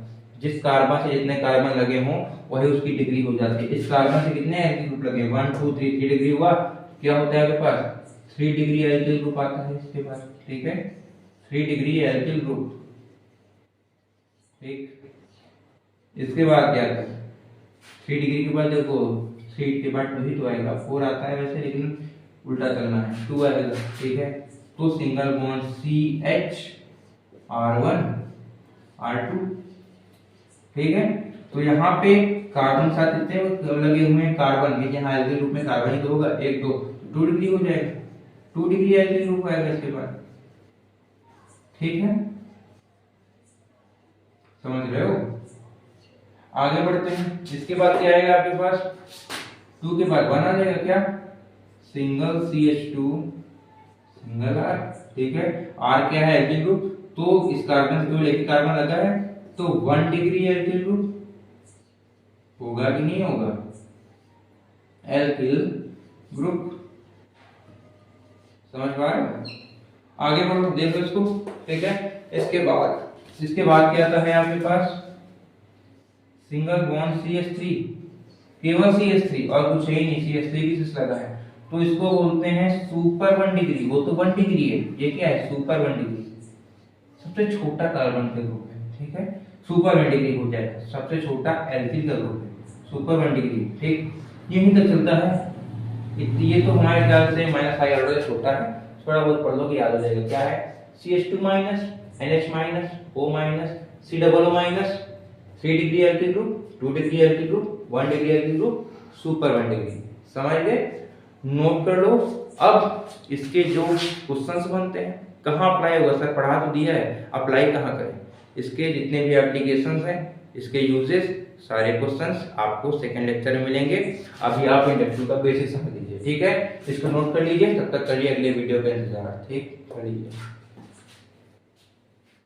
A: जिस कार्बन से जितने कार्बन लगे हों वही उसकी डिग्री हो जाती है। इस कार्बन से कितने एल्किल ग्रुप लगे, 1 2 3 3 डिग्री हुआ, क्या होता है आपके पास 3 डिग्री एल्किल ग्रुप आता है इसके बाद, ठीक है, 3 डिग्री एल्किल ग्रुप, ठीक। इसके बाद क्या आता है, 3 डिग्री के बाद देखो 3 के बाद 2 ही तो आएगा, 4 आता है वैसे, लेकिन उल्टा करना है, 2 आएगा, ठीक है। तो single bond CH R1 R2, ठीक है। तो यहाँ पे कार्बन साथ इतने लगे हुए हैं कार्बन के, यहाँ एल्किल ग्रुप में कार्बन ही तो होगा, 1 2 2 डिग्री हो जाएगा, 2 डिग्री एल्किल ग्रुप आएगा इसके बाद, ठीक है, समझ रहे हो। आगे बढ़ते हैं, इसके बाद क्या आएगा आपके पास, 2 के बाद 1 आ जाएगा, क्या, सिंगल CH2 सिंगल R, ठीक है। R क्या है, एल्किल ग्रुप, तो इस कार्बन से केवल एक कार्बन लगा है, तो 1 डिग्री एल्किल ग्रुप होगा कि नहीं होगा, एल्किल ग्रुप, समझ पा रहे हो। आगे बढ़ो, देखो इसको, ठीक है। इसके बाद क्या आता है आपके पास, सिंगल बॉन्ड CH3, केवल CH3 और कुछ है ही नहीं, CH3 की सिस लगा है, तो इसको बोलते हैं सुपर 1 डिग्री, वो तो 1 डिग्री है, ये क्या है, सुपर 1 डिग्री, सबसे छोटा कार्बन का ग्रुप है, ठीक है, सुपर 1 डिग्री हो जाएगा, सबसे छोटा एल्किल का ग्रुप है, सुपर 1 डिग्री, ठीक। यही तक चलता है, ये तो हमारे ख्याल से -5 ऑर्डर से छोटा है, थोड़ा बहुत पढ़ लो कि याद हो जाएगा। क्या है, CH2-, NH-, O-, COO-, 3 degree alkyl group, 2 degree alkyl group, 1 degree alkyl group, super 1 degree, समझ गए, नोट कर लो। अब इसके जो क्वेश्चंस बनते हैं, कहाँ अप्लाई होगा, सर पढ़ा तो दिया है, अप्लाई कहाँ करें, इसके जितने भी एप्लीकेशंस हैं, इसके यूजेस, सारे क्वेश्चंस आपको सेकंड लेक्चर में मिलेंगे। अभी आप इंटरव्यू का बेसिक समझ लीजिए, ठीक है, इसको नोट कर लीजिए, तब तक करिए अगले वीडियो का इंतजार, ठीक, कर लीजिए।